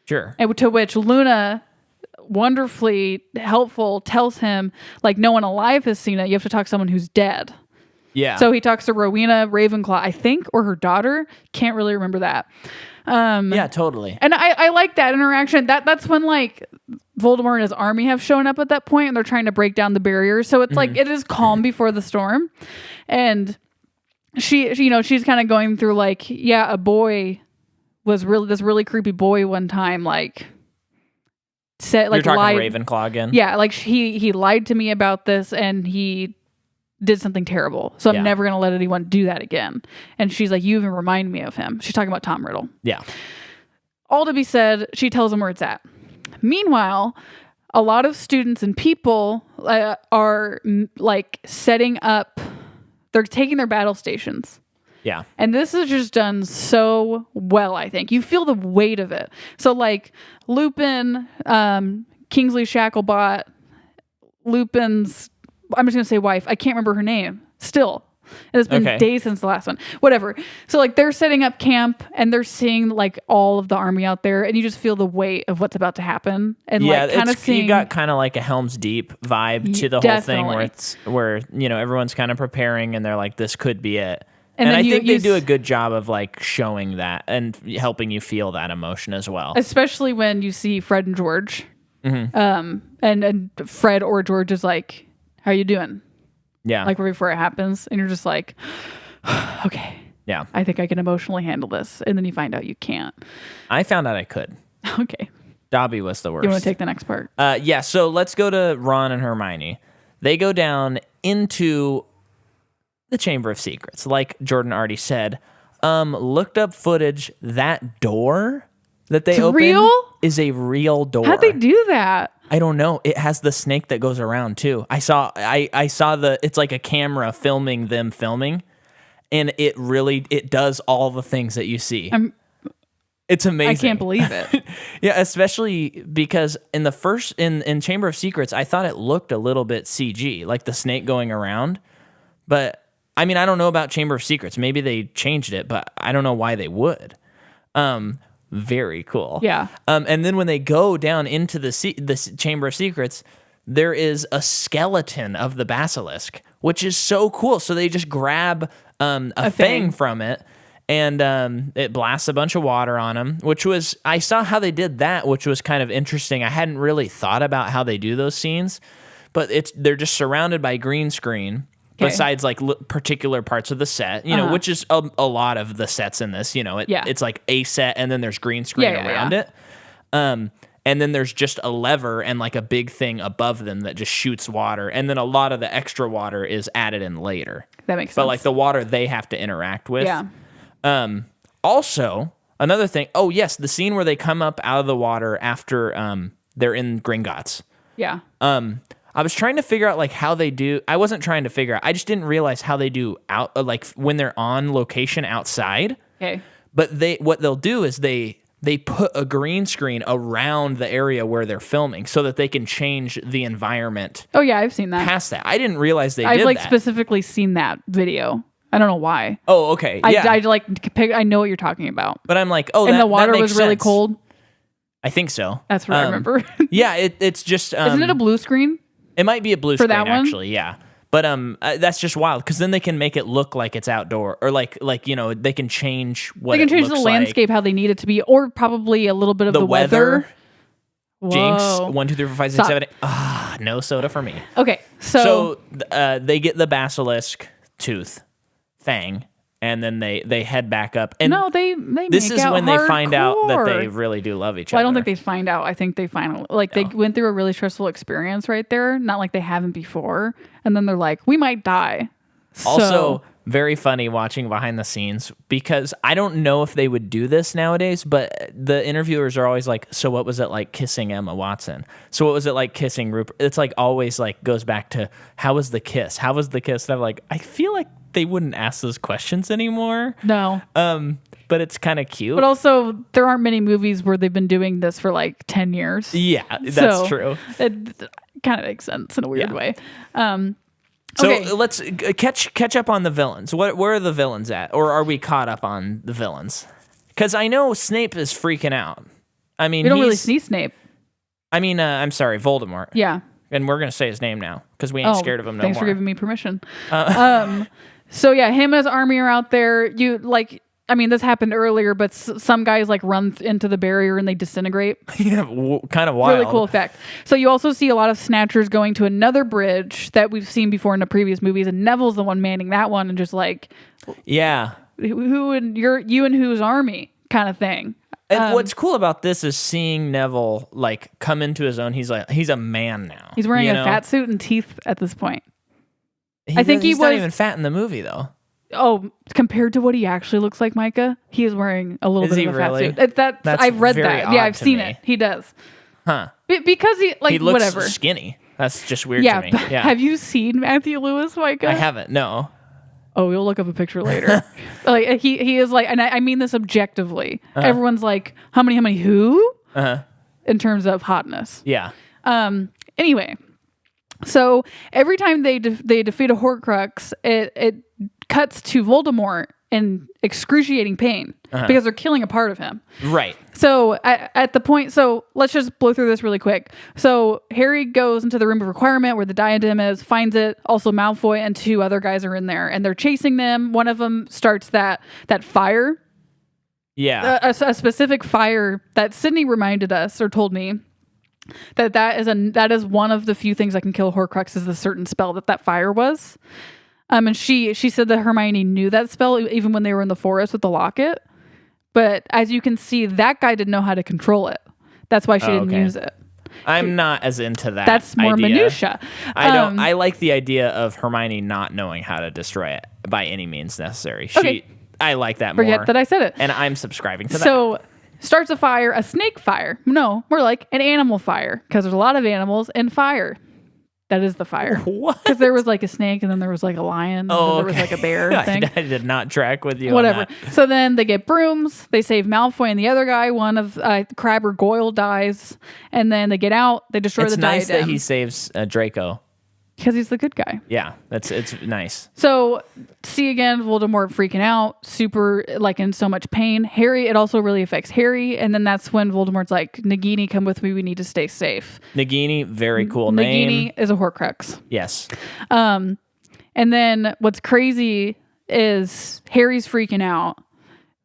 Sure. And to which Luna, wonderfully helpful, tells him, like, no one alive has seen it. You have to talk to someone who's dead. Yeah. So he talks to Rowena Ravenclaw, I think, or her daughter. Can't really remember that. Yeah, totally. And I like that interaction. That's when like Voldemort and his army have shown up at that point, and they're trying to break down the barriers. So it's like it is calm before the storm, and she's kind of going through like, yeah, a boy was this really creepy boy one time, like said like you're talking lied. Ravenclaw again. Yeah, like he lied to me about this, and he did something terrible. So I'm never going to let anyone do that again. And she's like, you even remind me of him. She's talking about Tom Riddle. Yeah. All to be said, she tells him where it's at. Meanwhile, a lot of students and people are like setting up, they're taking their battle stations. Yeah. And this is just done so well, I think. You feel the weight of it. So like Lupin, Kingsley Shacklebot, Lupin's, I'm just going to say wife. I can't remember her name still. And it's been days since the last one. Whatever. So like they're setting up camp, and they're seeing like all of the army out there, and you just feel the weight of what's about to happen. And like kind of seeing, you got kind of like a Helm's Deep vibe to the whole thing, where everyone's kind of preparing, and they're like, this could be it. And I think they do a good job of like showing that and helping you feel that emotion as well. Especially when you see Fred and George. Mm-hmm. And Fred or George is like, how are you doing? Yeah. Like right before it happens. And you're just like, okay. Yeah. I think I can emotionally handle this. And then you find out you can't. I found out I could. Okay. Dobby was the worst. You want to take the next part? Yeah. So let's go to Ron and Hermione. They go down into the Chamber of Secrets. Like Jordan already said, looked up footage. That door that they open is a real door. How'd they do that? I don't know. It has the snake that goes around too. I saw it's like a camera filming them filming, and it does all the things that you see. It's amazing. I can't believe it. Yeah, especially because in the first in Chamber of Secrets, I thought it looked a little bit CG, like the snake going around. But I mean, I don't know about Chamber of Secrets. Maybe they changed it, but I don't know why they would. Very cool. Yeah. And then when they go down into the Chamber of Secrets, there is a skeleton of the basilisk, which is so cool. So they just grab a fang from it, and it blasts a bunch of water on them, I saw how they did that, which was kind of interesting. I hadn't really thought about how they do those scenes, but they're just surrounded by green screen, besides like particular parts of the set, you know, which is a lot of the sets in this, you know, it's like a set and then there's green screen around it. And then there's just a lever and like a big thing above them that just shoots water. And then a lot of the extra water is added in later. That makes sense. But like the water they have to interact with. Yeah. Also, another thing. Oh, yes. The scene where they come up out of the water after they're in Gringotts. Yeah. I was trying to figure out like how they do. I wasn't trying to figure out. I just didn't realize how they do out like when they're on location outside. Okay. But what they'll do is they put a green screen around the area where they're filming so that they can change the environment. Oh yeah, I've seen that. Past that, I didn't realize they did that. I've like specifically seen that video. I don't know why. Oh, okay. Yeah. I know what you're talking about. But I'm like, oh, and the water that was really cold. I think so. That's what I remember. Yeah, it's just. Isn't it a blue screen? It might be a blue screen that one? actually. Yeah. But that's just wild because then they can make it look like it's outdoor or like you know they can change what they can change the landscape how they need it to be, or probably a little bit of the weather. Jinx, 1, 2, 3, 4, 5, 6, 7, 8. No soda for me. Okay, so they get the basilisk tooth, fang, and then they head back up. And no, they this make is out when they find out that hardcore. they really do love each Well, other. I don't think they find out. I think they finally they went through a really stressful experience right there. Not like they haven't before, and then they're like, we might die. Also, very funny watching behind the scenes because I don't know if they would do this nowadays, but the interviewers are always like, so what was it like kissing Emma Watson? So what was it like kissing Rupert? It's like always like goes back to how was the kiss? How was the kiss? And I'm like, I feel like they wouldn't ask those questions anymore. No. But it's kind of cute. But also, there aren't many movies where they've been doing this for like 10 years. Yeah, that's true. It kind of makes sense in a weird way. So okay. let's catch up on the villains. Where are the villains at? Or are we caught up on the villains? Because I know Snape is freaking out. I mean, we don't really see Snape. I mean, I'm sorry, Voldemort. Yeah. And we're going to say his name now because we ain't scared of him no thanks more. for giving me permission. So yeah, him and his army are out there. This happened earlier, but some guys like run into the barrier and they disintegrate. Yeah, kind of wild. Really cool effect. So you also see a lot of snatchers going to another bridge that we've seen before in the previous movies, and Neville's the one manning that one, and just like, yeah, you and whose army kind of thing. And what's cool about this is seeing Neville like come into his own. He's a man now. He's wearing a fat suit and teeth at this point. He's not even fat in the movie though. Oh, compared to what he actually looks like, Micah, he is wearing a little bit of a really? fat suit. I've read that. Yeah, I've seen me. it. He does. Huh. Because he looks whatever. Skinny. That's just weird to me. Yeah. Have you seen Matthew Lewis, Micah? I haven't. No. Oh, we'll look up a picture later. Like he is like, and I mean this objectively. Everyone's like, how many who? In terms of hotness. Yeah. Anyway, so every time they defeat a Horcrux, it cuts to Voldemort in excruciating pain because they're killing a part of him. Right. So at the point, so let's just blow through this really quick. So Harry goes into the room of requirement where the diadem is, finds it. Also Malfoy and 2 other guys are in there and they're chasing them. One of them starts that fire. Yeah. A specific fire that Sydney reminded us or told me that is one of the few things that can kill Horcrux is the certain spell that fire was. And she said that Hermione knew that spell even when they were in the forest with the locket. But as you can see, that guy didn't know how to control it. That's why she didn't use it. I'm not as into that. That's more idea. minutia. I like the idea of Hermione not knowing how to destroy it by any means necessary. I like that more. Forget that I said it. And I'm subscribing to that. So starts a fire, a snake fire. No, more like an animal fire because there's a lot of animals in fire. That is the fire. What? Because there was like a snake and then there was like a lion. And then there was like a bear thing. I did not track with you. Whatever. On that. So then they get brooms. They save Malfoy and the other guy. One of Crabbe or Goyle dies. And then they get out. They destroy the diadem. It's nice that he saves Draco. Because he's the good guy. Yeah, it's nice. So, see again, Voldemort freaking out, super, like, in so much pain. Harry, it also really affects Harry. And then that's when Voldemort's like, Nagini, come with me. We need to stay safe. Nagini, very cool name. Nagini is a Horcrux. Yes. And then what's crazy is Harry's freaking out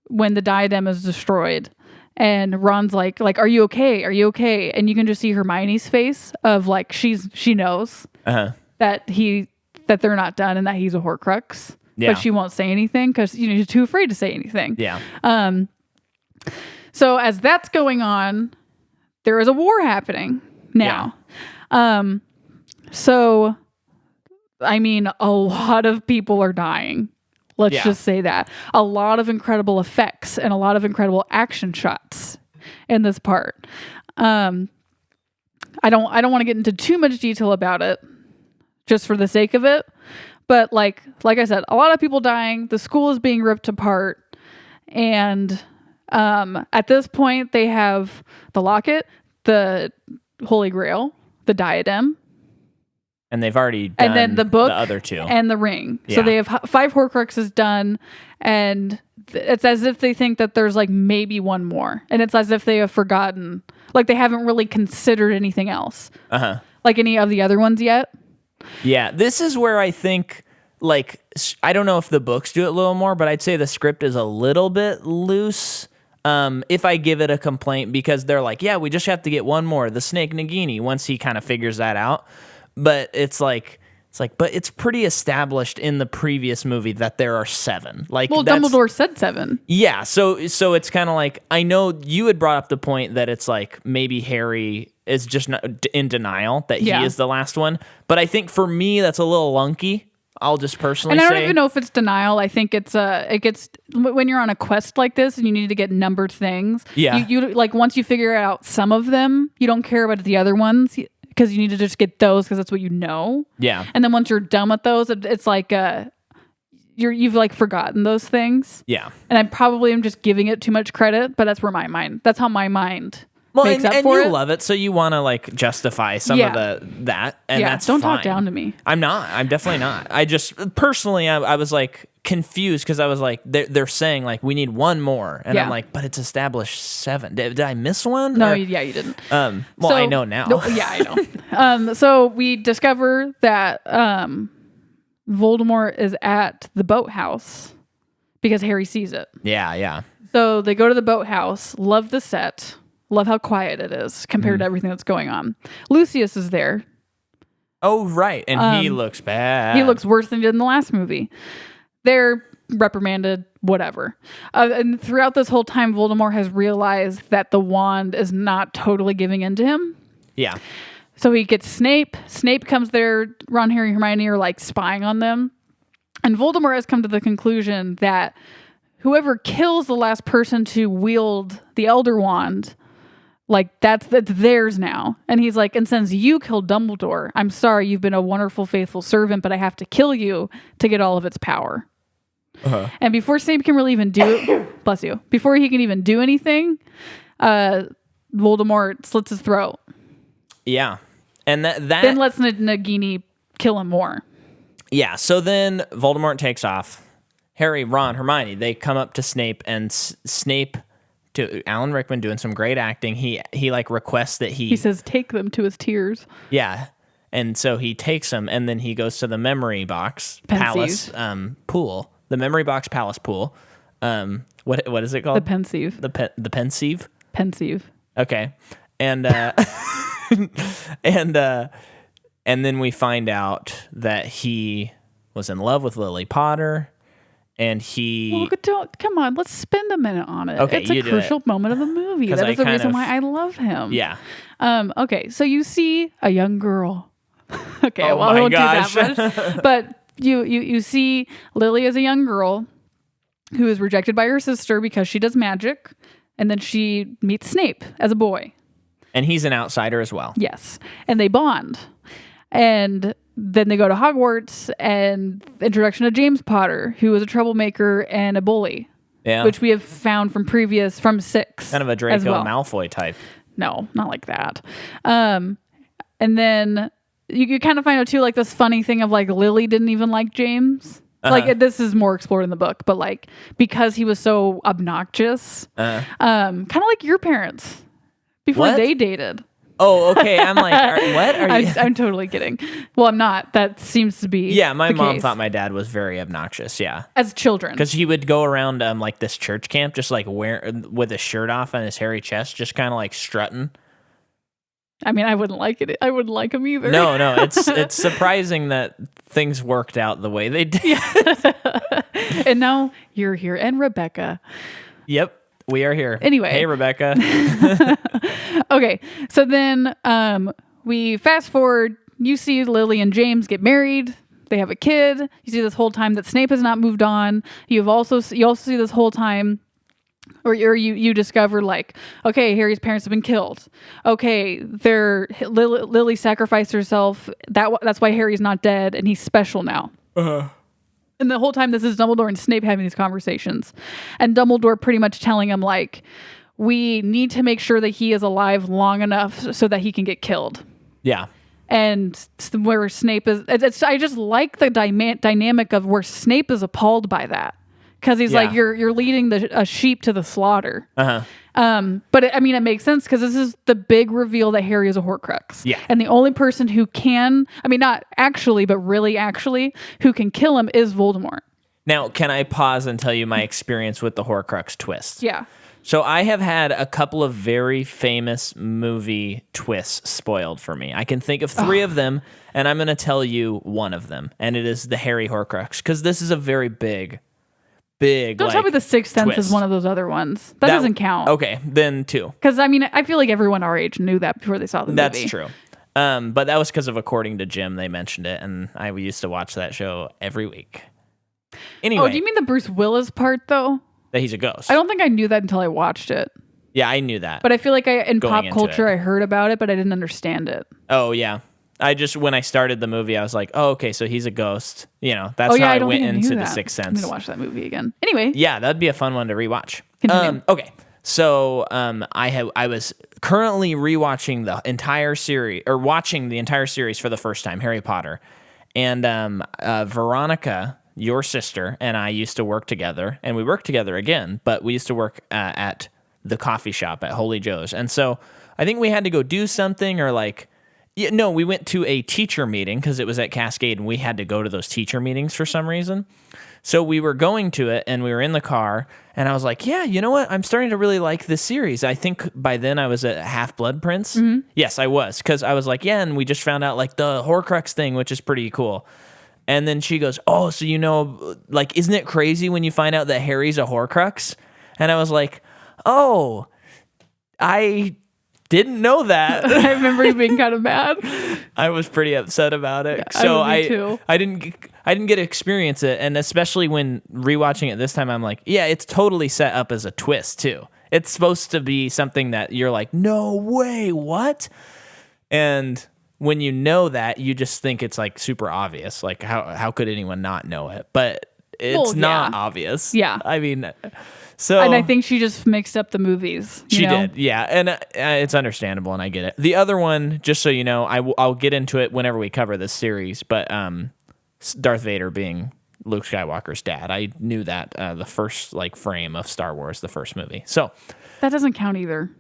when the diadem is destroyed. And Ron's like, are you okay? Are you okay? And you can just see Hermione's face of like, she knows that he that they're not done and that he's a Horcrux. Yeah. But she won't say anything because she's too afraid to say anything. Yeah. So as that's going on, there is a war happening now. So, I mean, a lot of people are dying. Let's just say that. A lot of incredible effects and a lot of incredible action shots in this part. I don't want to get into too much detail about it just for the sake of it. But like I said, a lot of people dying. The school is being ripped apart. And at this point, they have the locket, the Holy Grail, the diadem. And they've already done and then the book, the other two. And the ring. Yeah. So they have 5 Horcruxes done. And it's as if they think that there's like maybe one more. And it's as if they have forgotten. Like they haven't really considered anything else. Like any of the other ones yet. Yeah, this is where I think, like, I don't know if the books do it a little more, but I'd say the script is a little bit loose. If I give it a complaint, because they're like, yeah, we just have to get one more, the Snake Nagini, once he kind of figures that out. But it's like, but it's pretty established in the previous movie that there are 7. Like, well, Dumbledore said 7. Yeah, so it's kind of like, I know you had brought up the point that it's like maybe Harry is just not in denial that he is the last one. But I think for me, that's a little lunky. I'll just personally say. And I don't even know if it's denial. I think it gets, when you're on a quest like this and you need to get numbered things. Yeah. You like, once you figure out some of them, you don't care about the other ones because you need to just get those because that's what you know. Yeah. And then once you're done with those, it's like, you've like forgotten those things. Yeah. And I probably am just giving it too much credit, but that's that's how my mind makes up and for you it. love it, so you want to like justify some of that, and that's don't fine. talk down to me. I'm not. I'm definitely not. I just personally, I was like confused because I was like, they're saying like we need one more, and I'm like, but it's established 7. Did I miss one? No, yeah, you didn't. Well, I know now. No, yeah, I know. So we discover that Voldemort is at the boathouse because Harry sees it. Yeah. So they go to the boathouse. Love the set. Love how quiet it is compared to everything that's going on. Lucius is there. Oh, right. And he looks bad. He looks worse than he did in the last movie. They're reprimanded, whatever. And throughout this whole time, Voldemort has realized that the wand is not totally giving in to him. Yeah. So he gets Snape. Snape comes there. Ron, Harry, and Hermione are like spying on them. And Voldemort has come to the conclusion that whoever kills the last person to wield the Elder Wand, like that's theirs now. And he's like, and since you killed Dumbledore, I'm sorry, you've been a wonderful, faithful servant, but I have to kill you to get all of its power. And before Snape can really even do bless you, before he can even do anything, Voldemort slits his throat. Yeah. And that then lets Nagini kill him more. Yeah. So then Voldemort takes off. Harry, Ron, Hermione, they come up to Snape, and Snape, to Alan Rickman doing some great acting. He like requests that he says take them to his tears. Yeah. And so he takes them, and then he goes to the memory box palace pool. The memory box palace pool. What is it called? The pensieve. The pensieve? Pensieve. Okay. And and then we find out that he was in love with Lily Potter. And he... Well, come on, let's spend a minute on it. Okay, it's a crucial moment of the movie. That is the reason why I love him. Yeah. Okay, so you see a young girl. Okay, oh well, I won't do gosh. that much. But you see Lily as a young girl who is rejected by her sister because she does magic. And then she meets Snape as a boy. And he's an outsider as well. Yes. And they bond. And then they go to Hogwarts, and introduction to James Potter, who is a troublemaker and a bully. Yeah. Which we have found from 6. Kind of a Draco Malfoy type. No, not like that. And then you kind of find out too, like this funny thing of like Lily didn't even like James. Like this is more explored in the book, but like because he was so obnoxious, kind of like your parents before they dated. Oh, okay. I'm like, what are you? I'm totally kidding. Well, I'm not. That seems to be. Yeah, my mom case. thought my dad was very obnoxious. Yeah, as children, because he would go around like this church camp, just like with his shirt off on his hairy chest, just kind of like strutting. I mean, I wouldn't like it. I wouldn't like him either. No, it's surprising that things worked out the way they did. Yeah. And now you're here, and Rebecca. Yep, we are here. Anyway. Hey, Rebecca. Okay, so then we fast forward. You see Lily and James get married. They have a kid. You see this whole time that Snape has not moved on. You also see this whole time, or you discover like, okay, Harry's parents have been killed. Okay, Lily sacrificed herself. That's why Harry's not dead, and he's special now. And the whole time, this is Dumbledore and Snape having these conversations, and Dumbledore pretty much telling him like, we need to make sure that he is alive long enough so that he can get killed. Yeah. And where Snape is, I just like the dynamic of where Snape is appalled by that. Because he's like, you're leading a sheep to the slaughter. But it makes sense because this is the big reveal that Harry is a Horcrux. Yeah. And the only person who can, not actually, but really actually, who can kill him is Voldemort. Now, can I pause and tell you my experience with the Horcrux twist? Yeah. So I have had a couple of very famous movie twists spoiled for me. I can think of 3 of them, and I'm going to tell you one of them, and it is the Harry Horcrux, because this is a very big. Don't tell me the Sixth Sense twist. is one of those other ones. That doesn't count. Okay, then 2. Because I feel like everyone our age knew that before they saw the movie. That's true. But that was because of According to Jim. They mentioned it, and I used to watch that show every week. Anyway. Oh, do you mean the Bruce Willis part, though? That he's a ghost. I don't think I knew that until I watched it. Yeah, I knew that. But I feel like in pop culture, I heard about it, but I didn't understand it. Oh, yeah. When I started the movie, I was like, oh, okay, so he's a ghost. That's how I went into The Sixth Sense. I'm going to watch that movie again. Anyway. Yeah, that'd be a fun one to rewatch. Okay, so I was currently rewatching the entire series, or watching the entire series for the first time, Harry Potter. And Veronica, your sister, and I used to work together, and we worked together again, but we used to work at the coffee shop at Holy Joe's. And so I think we had to go do something, or we went to a teacher meeting because it was at Cascade, and we had to go to those teacher meetings for some reason. So we were going to it, and we were in the car, and I was like, yeah, you know what? I'm starting to really like this series. I think by then I was at Half-Blood Prince. Mm-hmm. Yes, I was, because I was like, yeah, and we just found out the Horcrux thing, which is pretty cool. And then she goes, oh, so isn't it crazy when you find out that Harry's a Horcrux? And I was like, oh, I didn't know that. I remember you being kind of mad. I was pretty upset about it. Yeah, so I didn't get to experience it, and especially when rewatching it this time, I'm like, yeah, it's totally set up as a twist too. It's supposed to be something that you're like, no way, what? And when you know that, you just think it's super obvious. Like how could anyone not know it? But it's not obvious. Yeah. I mean, so, and I think she just mixed up the movies. She did, yeah, and it's understandable, and I get it. The other one, just so you know, I'll get into it whenever we cover this series, but Darth Vader being Luke Skywalker's dad, I knew that the first frame of Star Wars, the first movie. So that doesn't count either.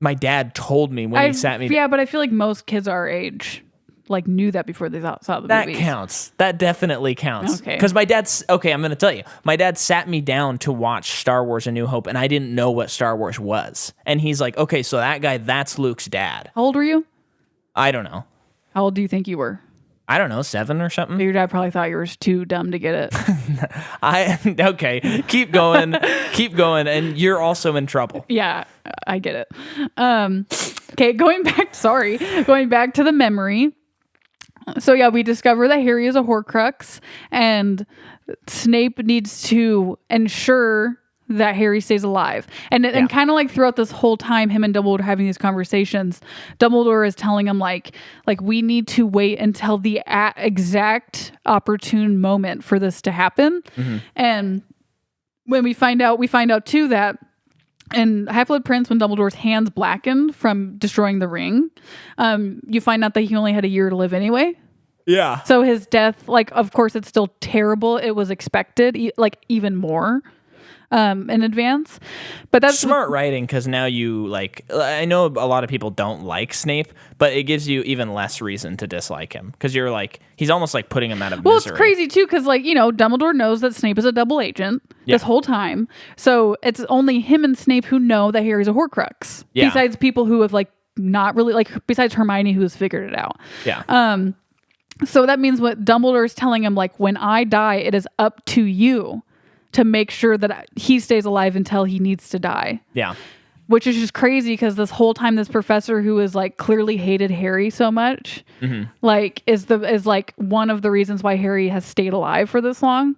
My dad told me when he sat me. Yeah, but I feel like most kids our age knew that before they saw the movie. That counts. That definitely counts. Okay. Because I'm going to tell you. My dad sat me down to watch Star Wars A New Hope, and I didn't know what Star Wars was. And he's like, okay, so that guy, that's Luke's dad. How old were you? I don't know. How old do you think you were? I don't know, 7 or something. Your dad probably thought you were too dumb to get it. Okay, keep going, and you're also in trouble. Yeah, I get it. Okay, going back to the memory. So yeah, we discover that Harry is a Horcrux, and Snape needs to ensure that Harry stays alive. And kind of throughout this whole time, him and Dumbledore having these conversations, Dumbledore is telling him we need to wait until the exact opportune moment for this to happen. Mm-hmm. And when we find out too that in Half-Blood Prince, when Dumbledore's hands blackened from destroying the ring, you find out that he only had a year to live anyway. Yeah. So his death, of course, it's still terrible. It was expected, even more in advance. But that's smart writing, because now you I know a lot of people don't like Snape, but it gives you even less reason to dislike him, because you're he's almost putting him out of misery. Well, it's crazy too, because Dumbledore knows that Snape is a double agent this whole time, so it's only him and Snape who know that Harry's a Horcrux. Yeah. Besides people who have not really like, besides Hermione, who's figured it out. Yeah. So that means what Dumbledore's telling him, like, when I die, it is up to you to make sure that he stays alive until he needs to die. Yeah. Which is just crazy because this whole time, this professor who is like clearly hated Harry so much, like is like one of the reasons why Harry has stayed alive for this long.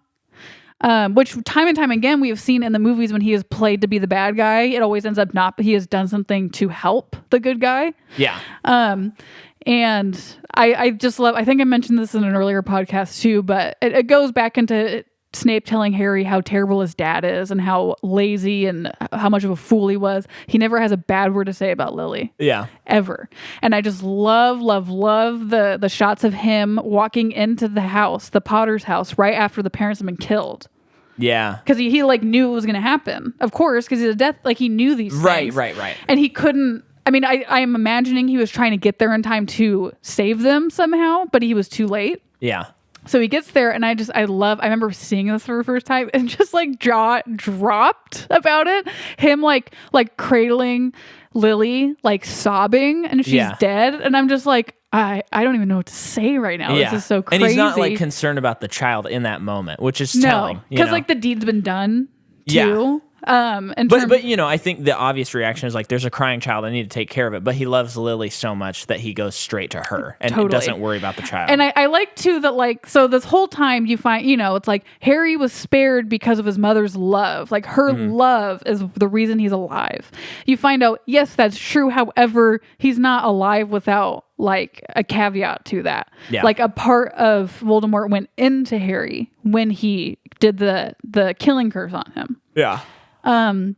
Which time and time again we have seen in the movies when he is played to be the bad guy, it always ends up not. He has done something to help the good guy. Yeah. And I just love. I think I mentioned this in an earlier podcast too, but it goes back into Snape telling Harry how terrible his dad is and how lazy and how much of a fool he was. He never has a bad word to say about Lily. Yeah. Ever. And I just love the shots of him walking into the house, the Potter's house, right after the parents have been killed. Yeah. Because he like knew it was going to happen. Of course, because he's a death, like he knew these things. Right. And he couldn't, I mean, I'm imagining he was trying to get there in time to save them somehow, but he was too late. Yeah. So he gets there, and I remember seeing this for the first time and just like jaw dropped about it. Him like cradling Lily, like sobbing, and she's dead. And I'm just like, I don't even know what to say right now. Yeah. This is so crazy. And he's not like concerned about the child in that moment, which is telling. Because like the deed's been done too. Yeah. But you know, I think the obvious reaction is like, there's a crying child, I need to take care of it. But he loves Lily so much that he goes straight to her and doesn't worry about the child. And I like too that like, so this whole time you find, you know, it's like Harry was spared because of his mother's love. Like her love is the reason he's alive. You find out, yes, that's true. However, he's not alive without like a caveat to that. Yeah. Like a part of Voldemort went into Harry when he did the killing curse on him. Yeah. And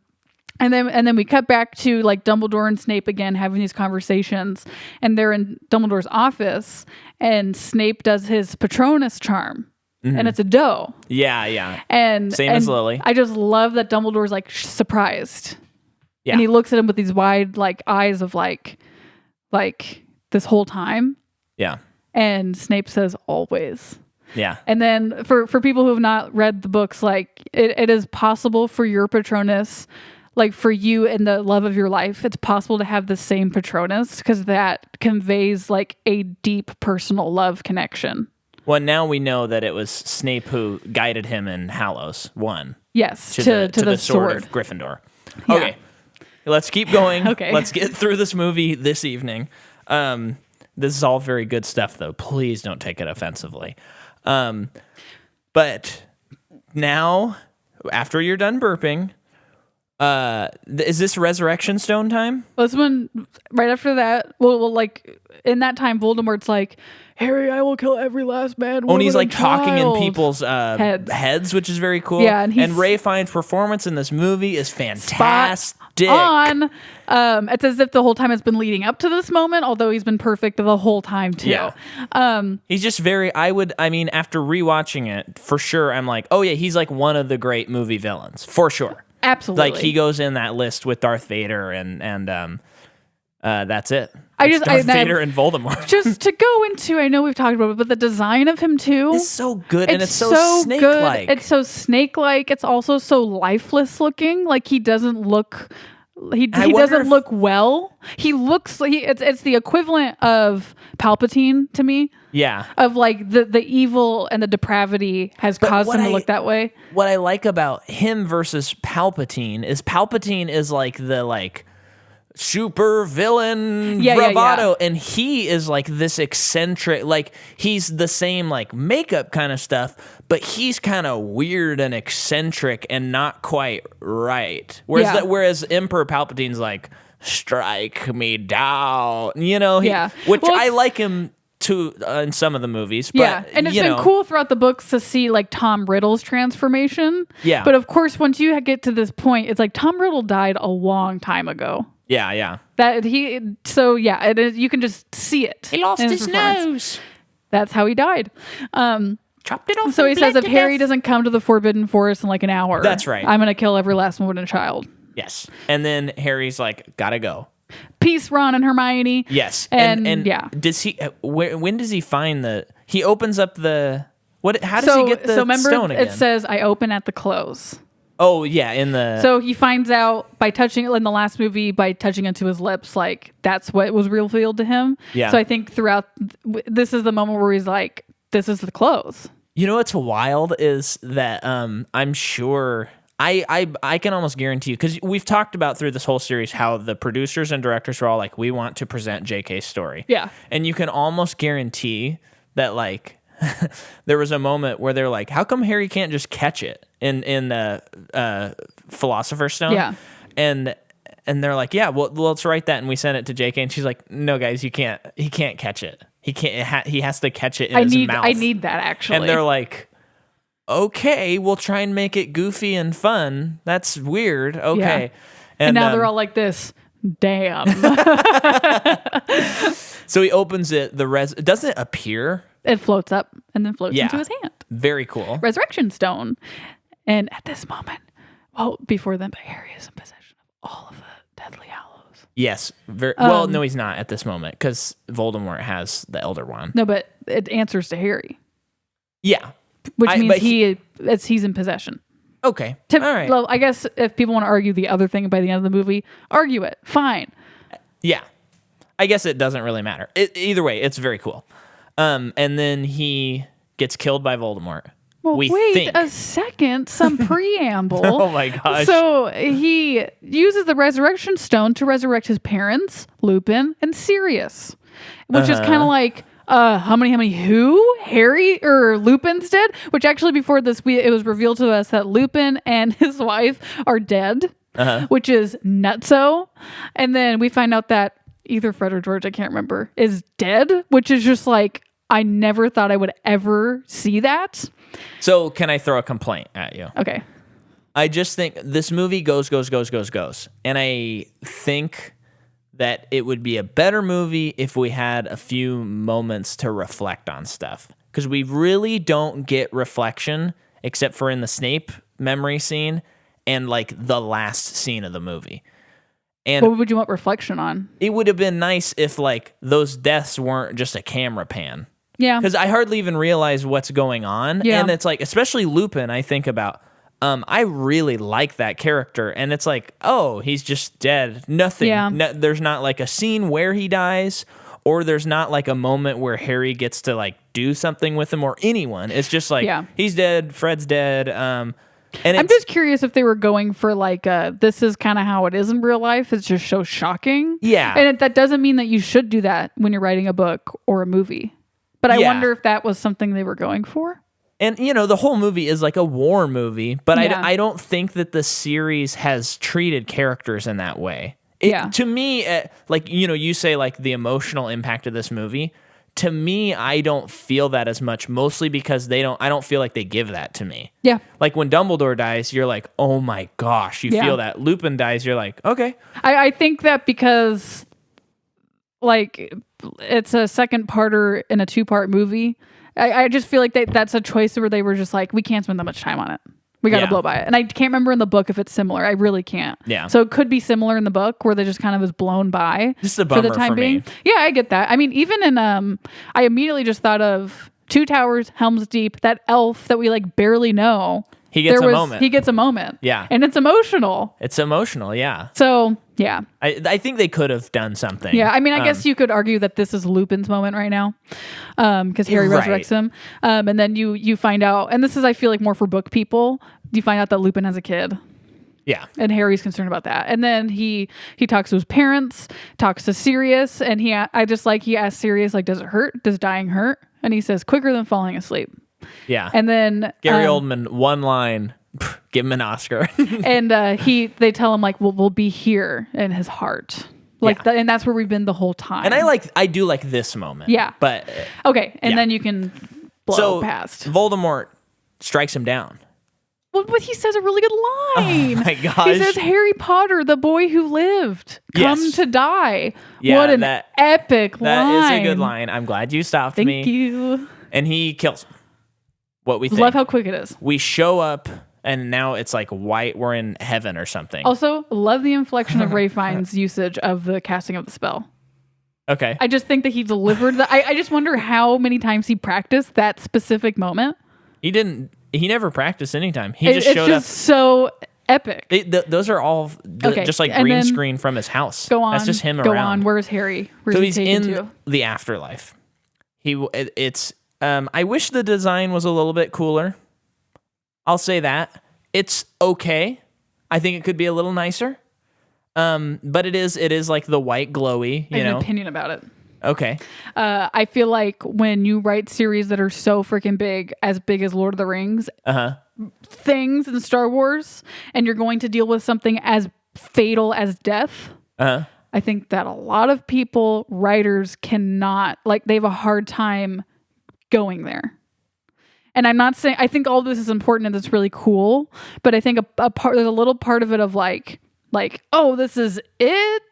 then we cut back to like Dumbledore and Snape again having these conversations, and they're in Dumbledore's office, and Snape does his Patronus charm, and it's a doe. Yeah. And same as Lily. I just love that Dumbledore's like surprised, and he looks at him with these wide like eyes of like this whole time. Yeah. And Snape says always. Yeah. And then for people who have not read the books, like it is possible for your Patronus, like for you and the love of your life, it's possible to have the same Patronus because that conveys like a deep personal love connection. Well, now we know that it was Snape who guided him in Hallows 1. Yes, to the sword of Gryffindor. Yeah. Okay. Let's keep going. Okay. Let's get through this movie this evening. This is all very good stuff, though. Please don't take it offensively. But now, after you're done burping, is this Resurrection Stone time? Well, this one, right after that, well, like, in that time, Voldemort's like, Harry, I will kill every last man, woman, and he's like and talking child. in people's heads, which is very cool. Yeah, and Ray Fiennes' performance in this movie is fantastic. On. It's as if the whole time it's been leading up to this moment, although he's been perfect the whole time too. Yeah. He's just very, after rewatching it, for sure, I'm like, oh yeah, he's like one of the great movie villains, for sure. Absolutely. Like he goes in that list with Darth Vader and that's it. Darth Vader and Voldemort. Just to go into, I know we've talked about it, but the design of him too is so good, and it's so snake-like. Good. It's so snake-like. It's also so lifeless looking. Like he doesn't look. He doesn't look well. He looks. It's the equivalent of Palpatine to me. Yeah. Of like the evil and the depravity has caused him to look that way. What I like about him versus Palpatine is like the super villain bravado, and he is like this eccentric, like he's the same like makeup kind of stuff, but he's kind of weird and eccentric and not quite right. Whereas Emperor Palpatine's like, strike me down, you know? I like him too in some of the movies. But, and it's been cool throughout the books to see like Tom Riddle's transformation. Yeah. But of course, once you get to this point, it's like Tom Riddle died a long time ago. Yeah. It is. You can just see it. He lost his nose. That's how he died. Chopped it off. So he says if Harry doesn't come to the Forbidden Forest in like an hour, that's right, I'm going to kill every last woman and child. Yes. And then Harry's like, gotta go. Peace, Ron and Hermione. Yes. And yeah. Does he? When does he find he opens up the what? How does he get the stone again? It says I open at the close. Oh yeah, in the So he finds out by touching it in the last movie, by touching into his lips, like that's what was revealed to him. Yeah. So I think throughout, this is the moment where he's like, this is the clothes. You know what's wild is that I'm sure I can almost guarantee you, because we've talked about through this whole series how the producers and directors are all like, we want to present JK's story. Yeah. And you can almost guarantee that like there was a moment where they're like, how come Harry can't just catch it in Philosopher's Stone? Yeah. And they're like, yeah, well, let's write that, and we send it to JK, and she's like, no, guys, you can't. He can't catch it. He can't. He has to catch it in his mouth. I need that actually. And they're like, okay, we'll try and make it goofy and fun. That's weird. Okay. Yeah. And now they're all like this. Damn. So he opens it. Doesn't it appear? It floats up and then floats into his hand. Very cool. Resurrection stone. And at this moment, well, before then, but Harry is in possession of all of the deadly Hallows. Yes. Well, no, he's not at this moment because Voldemort has the Elder Wand. No, but it answers to Harry. Yeah. Which means he's in possession. Okay. All right. Well, I guess if people want to argue the other thing by the end of the movie, argue it. Fine. Yeah. I guess it doesn't really matter. Either way, it's very cool. And then he gets killed by Voldemort. Well, wait a second. Some preamble. Oh my gosh. So he uses the resurrection stone to resurrect his parents, Lupin and Sirius, which is kind of like, how many who? Harry or Lupin's dead? Which actually before this, it was revealed to us that Lupin and his wife are dead, which is nutso. And then we find out that either Fred or George, I can't remember, is dead, which is just like, I never thought I would ever see that. So can I throw a complaint at you? Okay. I just think this movie goes. And I think that it would be a better movie if we had a few moments to reflect on stuff. Because we really don't get reflection except for in the Snape memory scene and like the last scene of the movie. And what would you want reflection on? It would have been nice if like those deaths weren't just a camera pan. Yeah. Because I hardly even realize what's going on. Yeah. And it's like, especially Lupin, I think about, I really like that character. And it's like, oh, he's just dead. Nothing. Yeah. There's not like a scene where he dies, or there's not like a moment where Harry gets to like do something with him or anyone. It's just like, he's dead, Fred's dead. And I'm just curious if they were going for like, this is kind of how it is in real life. It's just so shocking. Yeah. And that doesn't mean that you should do that when you're writing a book or a movie. But I wonder if that was something they were going for. And, you know, the whole movie is like a war movie, but I don't think that the series has treated characters in that way. To me, like, you know, you say like the emotional impact of this movie. To me, I don't feel that as much, mostly because I don't feel like they give that to me. Yeah. Like when Dumbledore dies, you're like, oh my gosh, you feel that. Lupin dies, you're like, okay. I think that because like it's a second parter in a 2-part movie. I just feel like that's a choice where they were just like, we can't spend that much time on it. We got to blow by it. And I can't remember in the book if it's similar. I really can't. Yeah. So it could be similar in the book where they just kind of is blown by. Just a bummer for the time being. Me. Yeah, I get that. I mean, even in, I immediately just thought of Two Towers, Helm's Deep, that elf that we like barely know. He gets a moment. He gets a moment. Yeah. And it's emotional. It's emotional, yeah. So, yeah. I think they could have done something. Yeah, I mean, I guess you could argue that this is Lupin's moment right now because Harry resurrects him. And then you find out, and this is, I feel like, more for book people, you find out that Lupin has a kid. Yeah. And Harry's concerned about that. And then he talks to his parents, talks to Sirius, and he asks Sirius, like, does it hurt? Does dying hurt? And he says, quicker than falling asleep. Yeah. And then Gary Oldman, one line, give him an Oscar. And they tell him like, we'll be here in his heart. Like, and that's where we've been the whole time. And I do like this moment. Yeah. But okay. And then you can blow past. Voldemort strikes him down. Well, but he says a really good line. Oh my gosh. He says, Harry Potter, the boy who lived, come to die. Yeah, what an epic line. That is a good line. I'm glad you stopped me. Thank you. And he kills him. What we think. Love how quick it is. We show up, and now it's like white. We're in heaven or something. Also, love the inflection of Ralph Fiennes' usage of the casting of the spell. Okay. I just think that he delivered that. I just wonder how many times he practiced that specific moment. He never practiced anytime. He just showed up. It's just so epic. Those are all Okay, just like and green then screen from his house. Go on. That's just him Go around. on. Where's Harry? Where's So he he's taken in to? the afterlife. I wish the design was a little bit cooler. I'll say that. It's okay. I think it could be a little nicer. But it is like the white glowy, I have an opinion about it. Okay. I feel like when you write series that are so freaking big as Lord of the Rings things in Star Wars, and you're going to deal with something as fatal as death, I think that a lot of people, writers, cannot, like, they have a hard time going there. And I'm not saying, I think all this is important and it's really cool, but I think a part, there's a little part of it of like, oh, this is it.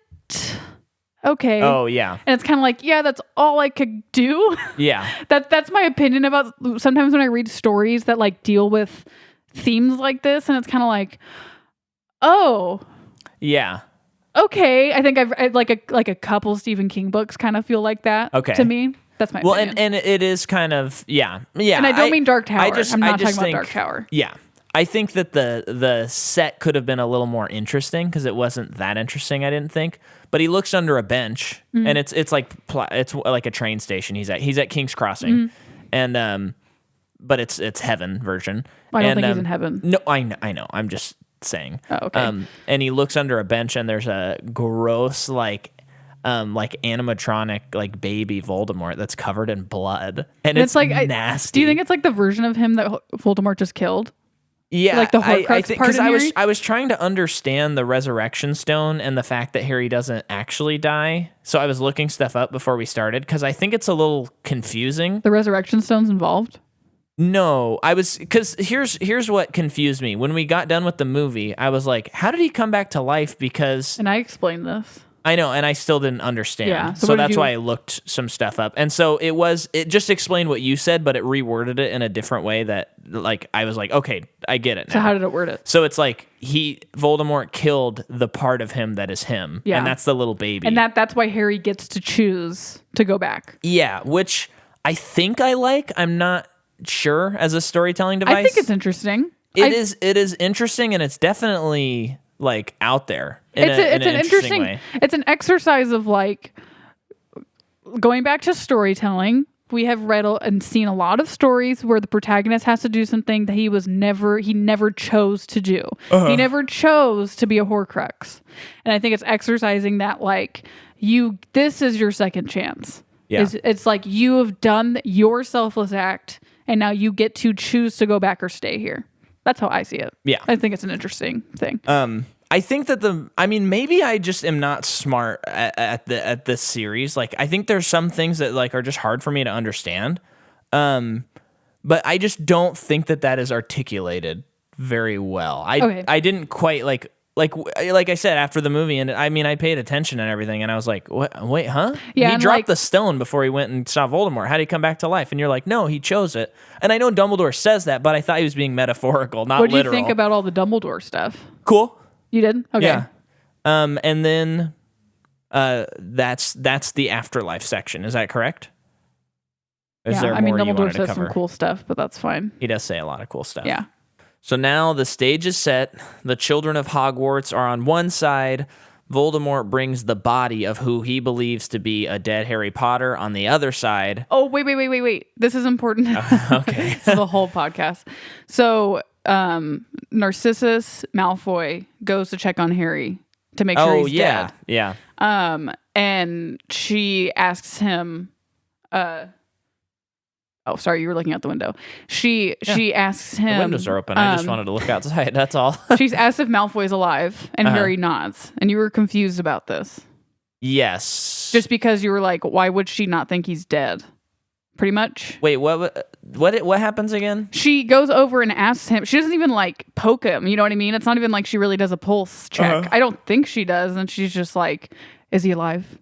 Okay. Oh yeah. And it's kind of like, yeah, that's all I could do. Yeah. That's my opinion about sometimes when I read stories that like deal with themes like this, and it's kind of like, oh. Yeah. Okay. I think I've like a couple Stephen King books kind of feel like that. Okay. To me. That's my opinion. And it is kind of yeah. And I don't mean Dark Tower. I'm not talking about think, Dark Tower. Yeah. I think that the set could have been a little more interesting because it wasn't that interesting, I didn't think. But he looks under a bench, and it's like a train station. He's at King's Crossing, and but it's heaven version. I don't think he's in heaven. No, I know. I'm just saying. Oh, okay. And he looks under a bench, and there's a gross like animatronic like baby Voldemort that's covered in blood, and it's like nasty. Do you think it's like the version of him that Voldemort just killed? Yeah, like the Horcrux I think part because I was trying to understand the Resurrection Stone and the fact that Harry doesn't actually die. So I was looking stuff up before we started because I think it's a little confusing. The Resurrection Stone's involved? No, because here's what confused me. When we got done with the movie, I was like, how did he come back to life? Because and I explained this. I know, and I still didn't understand. Yeah, so that's why I looked some stuff up. And so it just explained what you said, but it reworded it in a different way that like I was like, okay, I get it now. So how did it word it? So it's like Voldemort killed the part of him that is him. Yeah. And that's the little baby. And that's why Harry gets to choose to go back. Yeah, which I think I like. I'm not sure as a storytelling device. I think it's interesting. It is interesting, and it's definitely like out there. It's an interesting way. It's an exercise of like going back to storytelling. We have read and seen a lot of stories where the protagonist has to do something that he never chose to do. He never chose to be a Horcrux. And I think it's exercising that like this is your second chance. Yeah. It's like you have done your selfless act and now you get to choose to go back or stay here. That's how I see it. Yeah. I think it's an interesting thing. I think that maybe I just am not smart at this series. Like, I think there's some things that like are just hard for me to understand. But I just don't think that is articulated very well. I didn't quite like I said after the movie, and I paid attention and everything, and I was like, what? Wait, huh? Yeah, he dropped the stone before he went and saw Voldemort. How did he come back to life? And you're like, no, he chose it. And I know Dumbledore says that, but I thought he was being metaphorical, not literal. What do you think about all the Dumbledore stuff? Cool. You did? Okay. Yeah. And then that's the afterlife section. Is that correct? Is there more Dumbledore says some cool stuff, but that's fine. He does say a lot of cool stuff. Yeah. So now the stage is set. The children of Hogwarts are on one side. Voldemort brings the body of who he believes to be a dead Harry Potter on the other side. Oh, wait. This is important. Okay. This is the whole podcast. So Narcissus Malfoy goes to check on Harry to make sure he's dead. Yeah. And she asks him, oh, sorry, you were looking out the window. She asks him. The windows are open. I just wanted to look outside. That's all. She's asked if Malfoy's alive, and Harry nods. And you were confused about this. Yes. Just because you were like, why would she not think he's dead? Pretty much. Wait, what happens again? She goes over and asks him. She doesn't even like poke him. You know what I mean? It's not even like she really does a pulse check. I don't think she does. And she's just like, is he alive?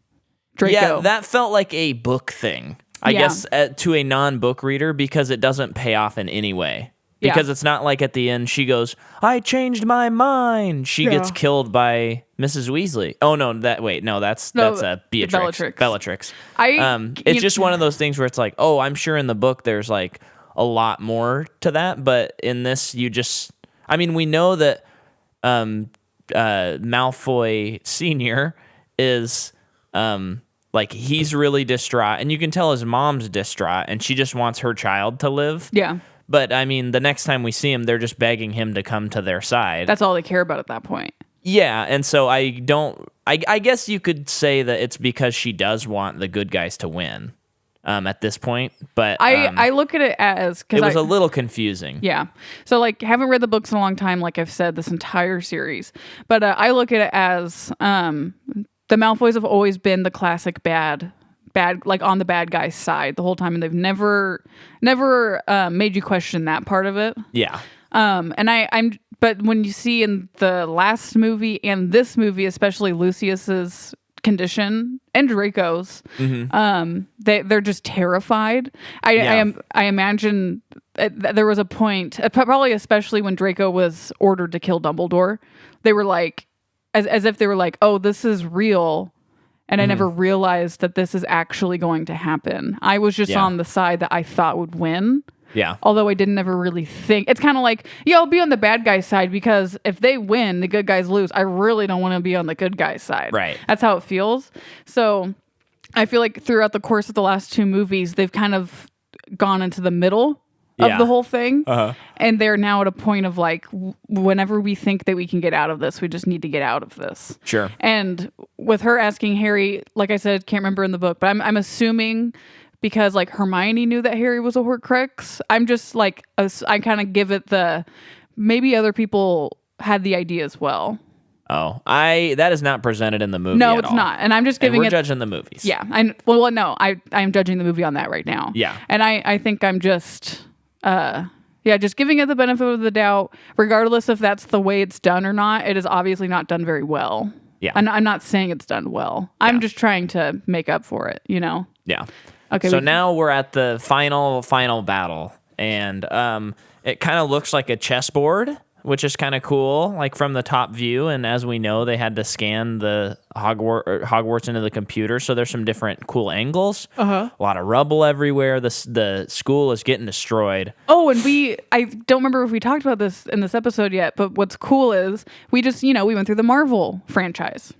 Draco. Yeah, that felt like a book thing. I guess to a non-book reader because it doesn't pay off in any way. Because it's not like at the end she goes, I changed my mind. She gets killed by Mrs. Weasley. Oh no, that's Beatrix. Bellatrix. It's just one of those things where it's like, oh, I'm sure in the book there's like a lot more to that, but in this we know that Malfoy Senior is like he's really distraught, and you can tell his mom's distraught, and she just wants her child to live. Yeah. But I mean, the next time we see him, they're just begging him to come to their side. That's all they care about at that point. Yeah, and so I guess you could say that it's because she does want the good guys to win at this point. But I look at it as... it was a little confusing. Yeah. So, like, haven't read the books in a long time, like I've said, this entire series. But I look at it as the Malfoys have always been the classic bad, like on the bad guy's side the whole time, and they've never made you question that part of it. Yeah. But when you see in the last movie and this movie, especially Lucius's condition and Draco's, they're just terrified. I imagine there was a point, probably especially when Draco was ordered to kill Dumbledore, they were like, as if they were like, oh, this is real. And I never realized that this is actually going to happen. I was just on the side that I thought would win. Yeah. Although I didn't ever really think. It's kind of like, I'll be on the bad guy's side because if they win, the good guys lose. I really don't want to be on the good guy's side. Right. That's how it feels. So I feel like throughout the course of the last two movies, they've kind of gone into the middle of the whole thing. And they're now at a point of like, whenever we think that we can get out of this, we just need to get out of this. Sure. And with her asking Harry, like I said, can't remember in the book, but I'm assuming because like Hermione knew that Harry was a Horcrux. I'm just like, I kind of give it the, maybe other people had the idea as well. Oh, that is not presented in the movie. No, at it's all. not. And I'm just giving we're it. judging the movies. Yeah. I'm judging the movie on that right now. Yeah. And I think I'm just, just giving it the benefit of the doubt, regardless if that's the way it's done or not. It is obviously not done very well. Yeah. And I'm not saying it's done well. I'm just trying to make up for it, Yeah. Okay. So now we're at the final battle, and it kind of looks like a chessboard, which is kind of cool, like from the top view. And as we know, they had to scan the Hogwarts into the computer, so there's some different cool angles. A lot of rubble everywhere. The school is getting destroyed. Oh, and I don't remember if we talked about this in this episode yet, but what's cool is we just, we went through the Marvel franchise.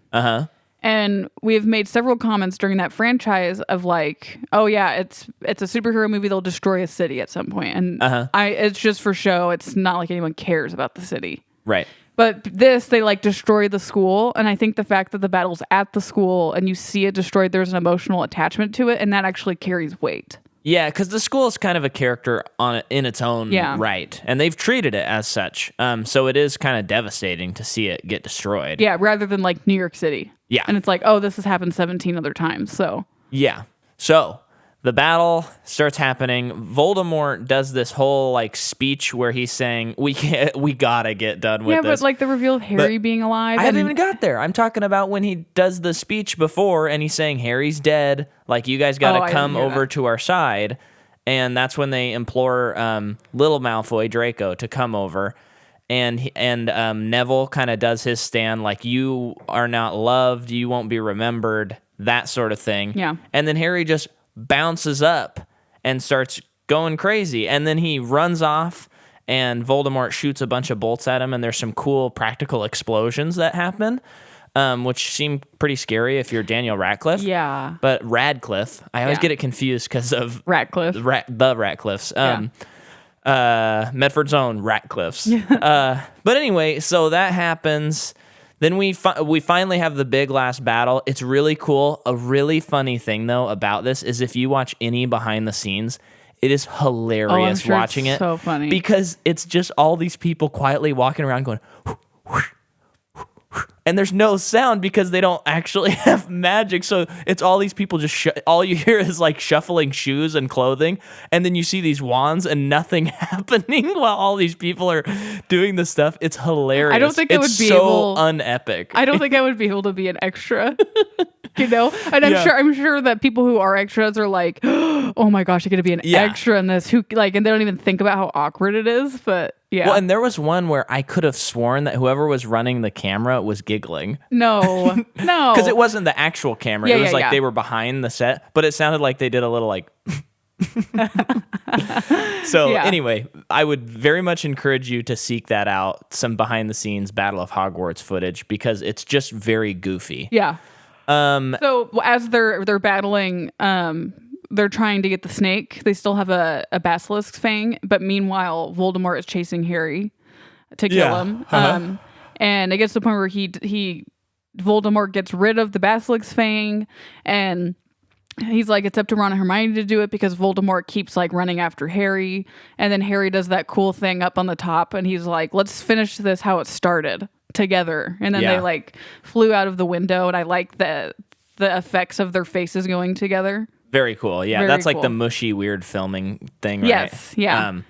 And we have made several comments during that franchise of like, oh yeah, it's a superhero movie. They'll destroy a city at some point. And it's just for show. It's not like anyone cares about the city. Right. But they like destroy the school. And I think the fact that the battle's at the school and you see it destroyed, there's an emotional attachment to it. And that actually carries weight. Yeah, because the school is kind of a character in its own right, and they've treated it as such. So it is kind of devastating to see it get destroyed. Yeah, rather than like New York City. Yeah, and it's like, oh, this has happened 17 other times. So yeah, so the battle starts happening. Voldemort does this whole like speech where he's saying, we gotta get done with this. Yeah, but like the reveal of Harry being alive. I haven't even got there. I'm talking about when he does the speech before and he's saying Harry's dead. Like, you guys gotta come over to our side. And that's when they implore little Malfoy, Draco, to come over. And Neville kind of does his stand like, you are not loved, you won't be remembered, that sort of thing. Yeah. And then Harry just bounces up and starts going crazy, and then he runs off and Voldemort shoots a bunch of bolts at him, and there's some cool practical explosions that happen, which seem pretty scary if you're Daniel Radcliffe. Yeah. But Radcliffe, I always get it confused because of Radcliffe. The Radcliffes. Medford's own Ratcliffes. But anyway, so that happens. Then we finally have the big last battle. It's really cool. A really funny thing, though, about this is if you watch any behind the scenes, it is hilarious watching it. So funny. Because it's just all these people quietly walking around going, and there's no sound because they don't actually have magic. So it's all these people just all you hear is like shuffling shoes and clothing, and then you see these wands and nothing happening while all these people are doing this stuff. It's hilarious. I don't think it's so unepic. I don't think I would be able to be an extra. And I'm sure that people who are extras are like, oh my gosh, you're gonna be an extra in this. And they don't even think about how awkward it is. But yeah. Well, and there was one where I could have sworn that whoever was running the camera was giggling. No, because it wasn't the actual camera. It was like they were behind the set, but it sounded like they did a little like. So Yeah. anyway, I would very much encourage you to seek that out, some behind the scenes Battle of Hogwarts footage, because it's just very goofy. Yeah. So as they're battling, they're trying to get the snake. They still have a basilisk fang, but meanwhile, Voldemort is chasing Harry to kill him. And it gets to the point where Voldemort gets rid of the basilisk fang, and he's like, it's up to Ron and Hermione to do it because Voldemort keeps like running after Harry. And then Harry does that cool thing up on the top, and he's like, let's finish this how it started together. And then they like flew out of the window, and I like the effects of their faces going together. Very cool. Yeah, Very that's like cool. the mushy, weird filming thing, right? Yes, yeah.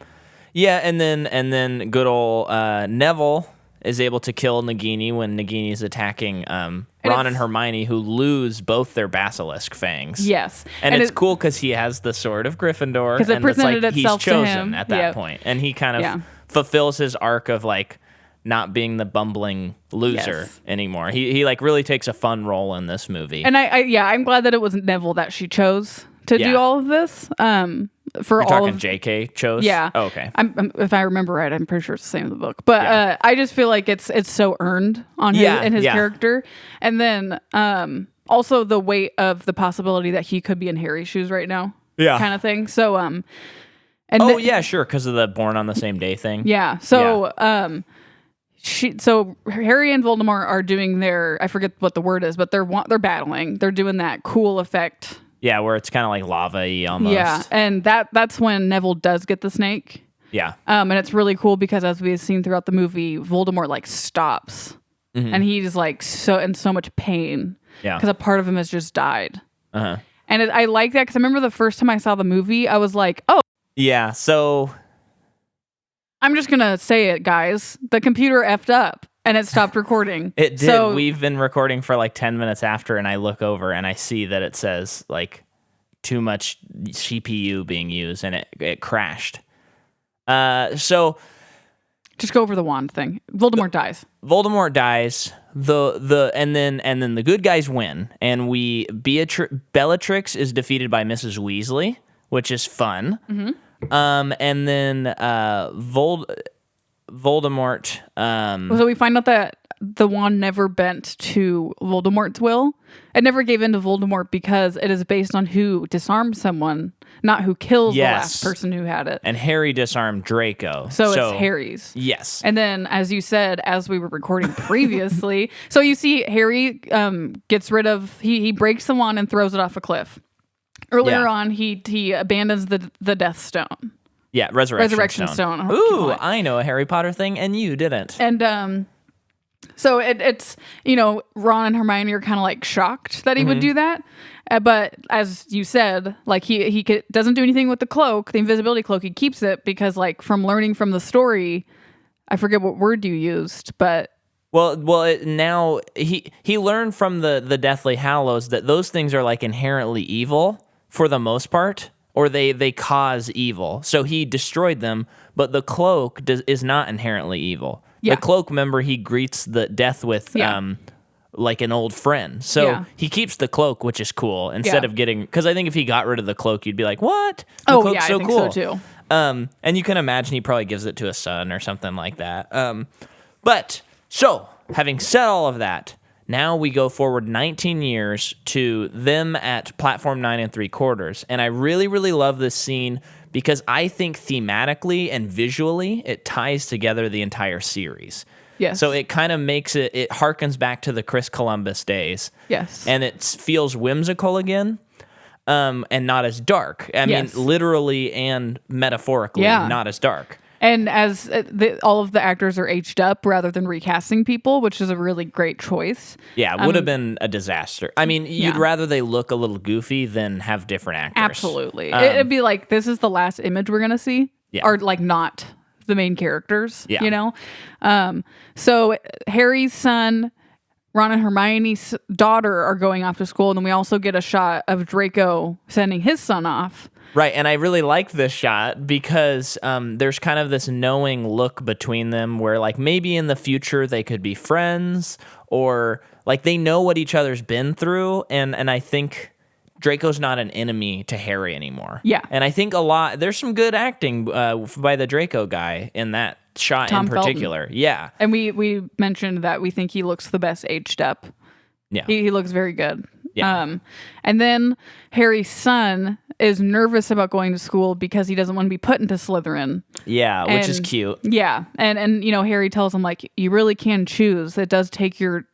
Yeah, and then good old Neville is able to kill Nagini when Nagini is attacking Ron and Hermione, who lose both their basilisk fangs. Yes. And it's cool because he has the sword of Gryffindor. Because it presented he's itself to chosen him. at that point. And he kind of fulfills his arc of like not being the bumbling loser anymore. He like really takes a fun role in this movie. And I'm glad that it was Neville that she chose to do all of this. For You're all talking of JK chose? Yeah. Oh, okay. I'm, if I remember right, I'm pretty sure it's the same in the book. But I just feel like it's so earned on his character. And then also the weight of the possibility that he could be in Harry's shoes right now. Yeah. Kind of thing. So Sure, because of the born on the same day thing. Yeah. So so Harry and Voldemort are doing their, I forget what the word is, but they're battling. They're doing that cool effect. Yeah, where it's kind of like lava-y almost. Yeah, and that's when Neville does get the snake. Yeah. And it's really cool because as we've seen throughout the movie, Voldemort like stops. And he's like so much pain. Yeah. Because a part of him has just died. Uh-huh. And I like that because I remember the first time I saw the movie, I was like, oh. Yeah, so... I'm just going to say it, guys. The computer effed up. And it stopped recording. It did. So, we've been recording for like 10 minutes after, and I look over and I see that it says like too much CPU being used, and it crashed. So just go over the wand thing. Voldemort dies. Voldemort dies. And then the good guys win, and Bellatrix is defeated by Mrs. Weasley, which is fun. And then Voldemort. So we find out that the wand never bent to Voldemort's will. It never gave in to Voldemort because it is based on who disarms someone, not who kills the last person who had it. And Harry disarmed Draco. So it's Harry's. Yes. And then, as you said, as we were recording previously, so you see Harry gets rid of, he breaks the wand and throws it off a cliff. Earlier on, he abandons the Death Stone. Yeah, Resurrection Stone. Ooh, I know a Harry Potter thing, and you didn't. And so it's, Ron and Hermione are kind of like shocked that he would do that. But as you said, like he doesn't do anything with the cloak, the invisibility cloak. He keeps it because, like, from learning from the story, I forget what word you used, but. Now he learned from the Deathly Hallows that those things are like inherently evil for the most part. Or they cause evil. So he destroyed them, but the cloak is not inherently evil. Yeah. The cloak, remember, he greets the death with like an old friend. So he keeps the cloak, which is cool, instead of getting... Because I think if he got rid of the cloak, you'd be like, what? The cloak's so cool. I think so too. And you can imagine he probably gives it to a son or something like that. But, so, having said all of that... Now we go forward 19 years to them at platform 9 3/4. And I really, really love this scene because I think thematically and visually it ties together the entire series. Yes. So it kind of makes it harkens back to the Chris Columbus days. Yes. And it feels whimsical again. And not as dark. I mean, literally and metaphorically, not as dark. And as all of the actors are aged up rather than recasting people, which is a really great choice. Yeah, it would have been a disaster. I mean, you'd rather they look a little goofy than have different actors. Absolutely. It'd be like, this is the last image we're going to see. Yeah. Or like not the main characters, So Harry's son, Ron and Hermione's daughter are going off to school. And then we also get a shot of Draco sending his son off. Right, and I really like this shot because there's kind of this knowing look between them where, like, maybe in the future they could be friends or, like, they know what each other's been through, and I think Draco's not an enemy to Harry anymore. Yeah. And I think there's some good acting by the Draco guy in that shot Tom in particular. Felton. Yeah. And we mentioned that we think he looks the best aged up. Yeah. He looks very good. Yeah. And then Harry's son is nervous about going to school because he doesn't want to be put into Slytherin. Yeah, which is cute. Yeah. And Harry tells him, like, you really can choose. It does take your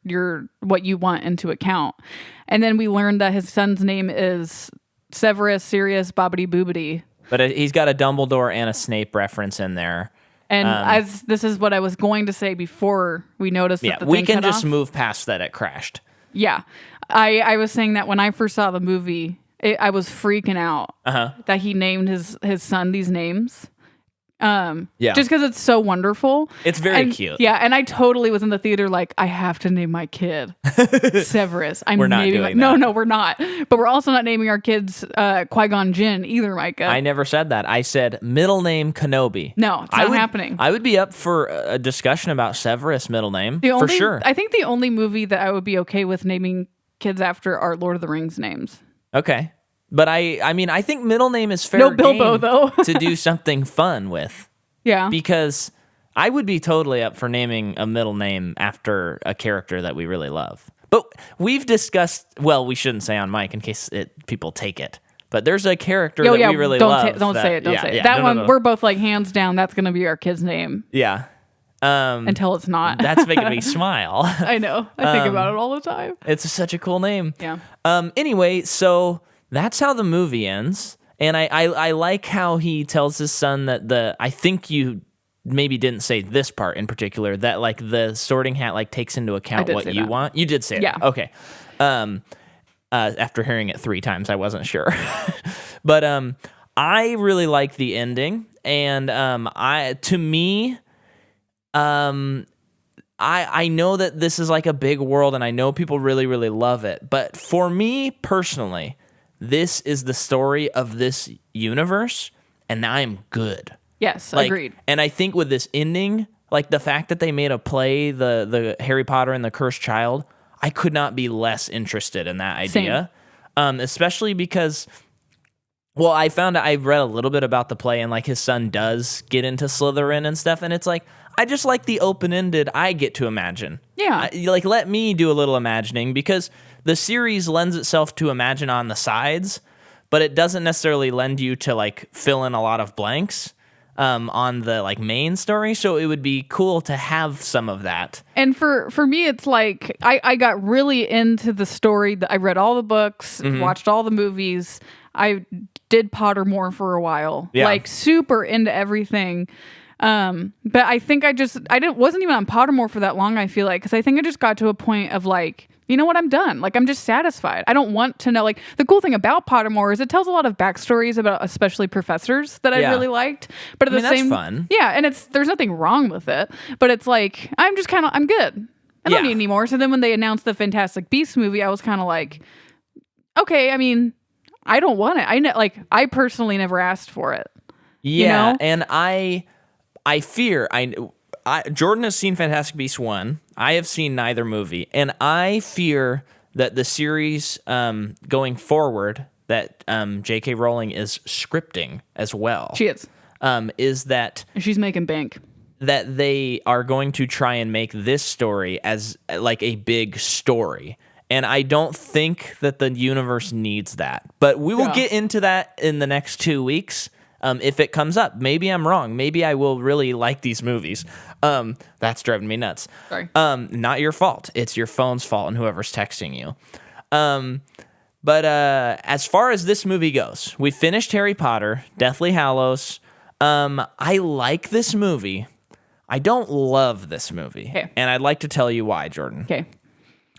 what you want into account. And then we learned that his son's name is Severus Sirius Bobbity Boobity. But he's got a Dumbledore and a Snape reference in there. And this is what I was going to say before we noticed that the we thing can cut just off. move past that it crashed. Yeah. I was saying that when I first saw the movie, I was freaking out that he named his son these names. Just because it's so wonderful. It's very cute. Yeah, and I totally was in the theater like, I have to name my kid Severus. We're not doing that. No, we're not. But we're also not naming our kids Qui-Gon Jinn either, Micah. I never said that. I said middle name Kenobi. No, it's not happening. I would be up for a discussion about Severus' middle name, for sure. I think the only movie that I would be okay with naming kids after are Lord of the Rings names. Okay. But I mean, I think middle name is fair No Bilbo, game though. to do something fun with. Yeah. Because I would be totally up for naming a middle name after a character that we really love. But we've discussed, well, we shouldn't say on mic in case people take it. But there's a character that we really love. Don't say it. Don't say it. That one, we're both like, hands down, that's going to be our kid's name. Yeah. Until it's not. That's making me smile. I know. I think about it all the time. It's such a cool name. Yeah. Anyway, so that's how the movie ends. And I like how he tells his son that I think you maybe didn't say this part in particular, that like the Sorting Hat like takes into account what you want. You did say that. Okay. After hearing it 3 times, I wasn't sure. But I really like the ending. And I know that this is like a big world and I know people really, really love it. But for me personally, this is the story of this universe and I am good. Yes, Like, agreed. And I think with this ending, like the fact that they made a play, the Harry Potter and the Cursed Child, I could not be less interested in that idea. Especially because, well, I read a little bit about the play and like his son does get into Slytherin and stuff. And it's like, I just like the open-ended I get to imagine. Yeah. Like, let me do a little imagining because the series lends itself to imagine on the sides, but it doesn't necessarily lend you to like fill in a lot of blanks on the like main story. So it would be cool to have some of that. And for me, it's like I got really into the story. I read all the books, watched all the movies. I did Pottermore for a while, like super into everything. But I think wasn't even on Pottermore for that long. I feel like, cause I think I just got to a point of like, you know what, I'm done. Like, I'm just satisfied. I don't want to know, like, the cool thing about Pottermore is it tells a lot of backstories about especially professors that I really liked. But at the same, that's fun. Yeah. And there's nothing wrong with it, but it's like, I'm good. I don't need any more. So then when they announced the Fantastic Beasts movie, I was kind of like, okay, I mean, I don't want it. I personally never asked for it. Yeah. You know? And I fear, Jordan has seen Fantastic Beasts 1. I have seen neither movie. And I fear that the series going forward that J.K. Rowling is scripting as well. She is that she's making bank. That they are going to try and make this story as like a big story. And I don't think that the universe needs that. But we will get into that in the next 2 weeks. If it comes up. Maybe I'm wrong. Maybe I will really like these movies. That's driving me nuts. Sorry. Not your fault. It's your phone's fault and whoever's texting you. But as far as this movie goes, we finished Harry Potter, Deathly Hallows. I like this movie. I don't love this movie. Okay. And I'd like to tell you why, Jordan. Okay.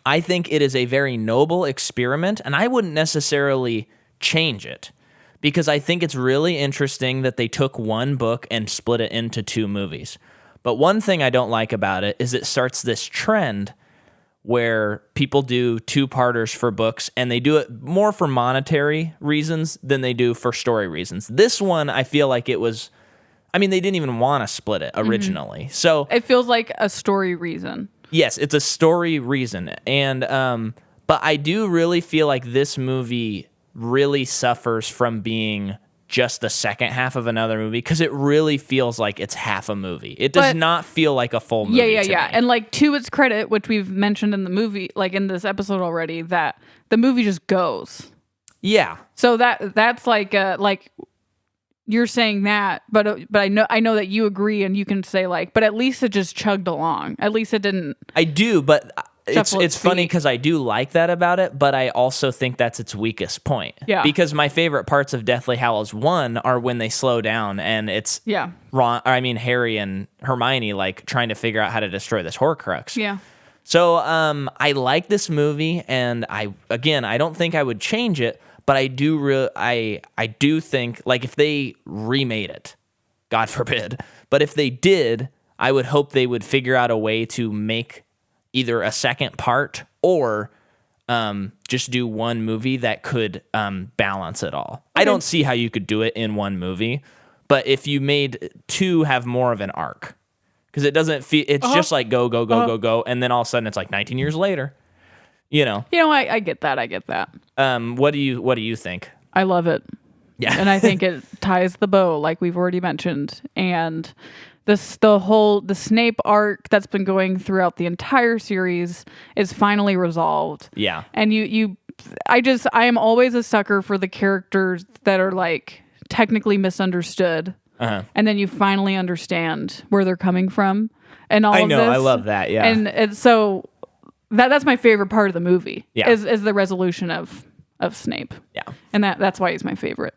I think it is a very noble experiment, and I wouldn't necessarily change it. Because I think it's really interesting that they took one book and split it into 2 movies. But one thing I don't like about it is it starts this trend where people do 2-parters for books, and they do it more for monetary reasons than they do for story reasons. This one, I feel like it was, I mean, they didn't even want to split it originally. So it feels like a story reason. Yes, it's a story reason. And but I do really feel like this movie really suffers from being just the second half of another movie because it really feels like it's half a movie. It does not feel like a full movie. Yeah. to me. And like to its credit, which we've mentioned in the movie, like in this episode already, that the movie just goes. Yeah. So that's like you're saying that, but I know that you agree, and you can say like, but at least it just chugged along. At least it didn't. I do, but it's funny feet. because I do like that about it, but I also think that's its weakest point. Yeah. Because my favorite parts of Deathly Hallows 1 are when they slow down and it's Harry and Hermione like trying to figure out how to destroy this Horcrux. Yeah. So I like this movie, and I don't think I would change it, but I do think like if they remade it, God forbid, but if they did, I would hope they would figure out a way to make either a second part or just do one movie that could balance it all. Okay. I don't see how you could do it in one movie, but if you made two have more of an arc, because it doesn't feel, it's just like go, and then all of a sudden it's like 19 years later, you know. I get that. What do you think? I love it. Yeah. And I think it ties the bow, like we've already mentioned, and the Snape arc that's been going throughout the entire series is finally resolved. Yeah. And I am always a sucker for the characters that are like technically misunderstood. Uh-huh. And then you finally understand where they're coming from and all of this. I love that. Yeah. And so that's my favorite part of the movie. Yeah. Is the resolution of Snape. Yeah. And that's why he's my favorite.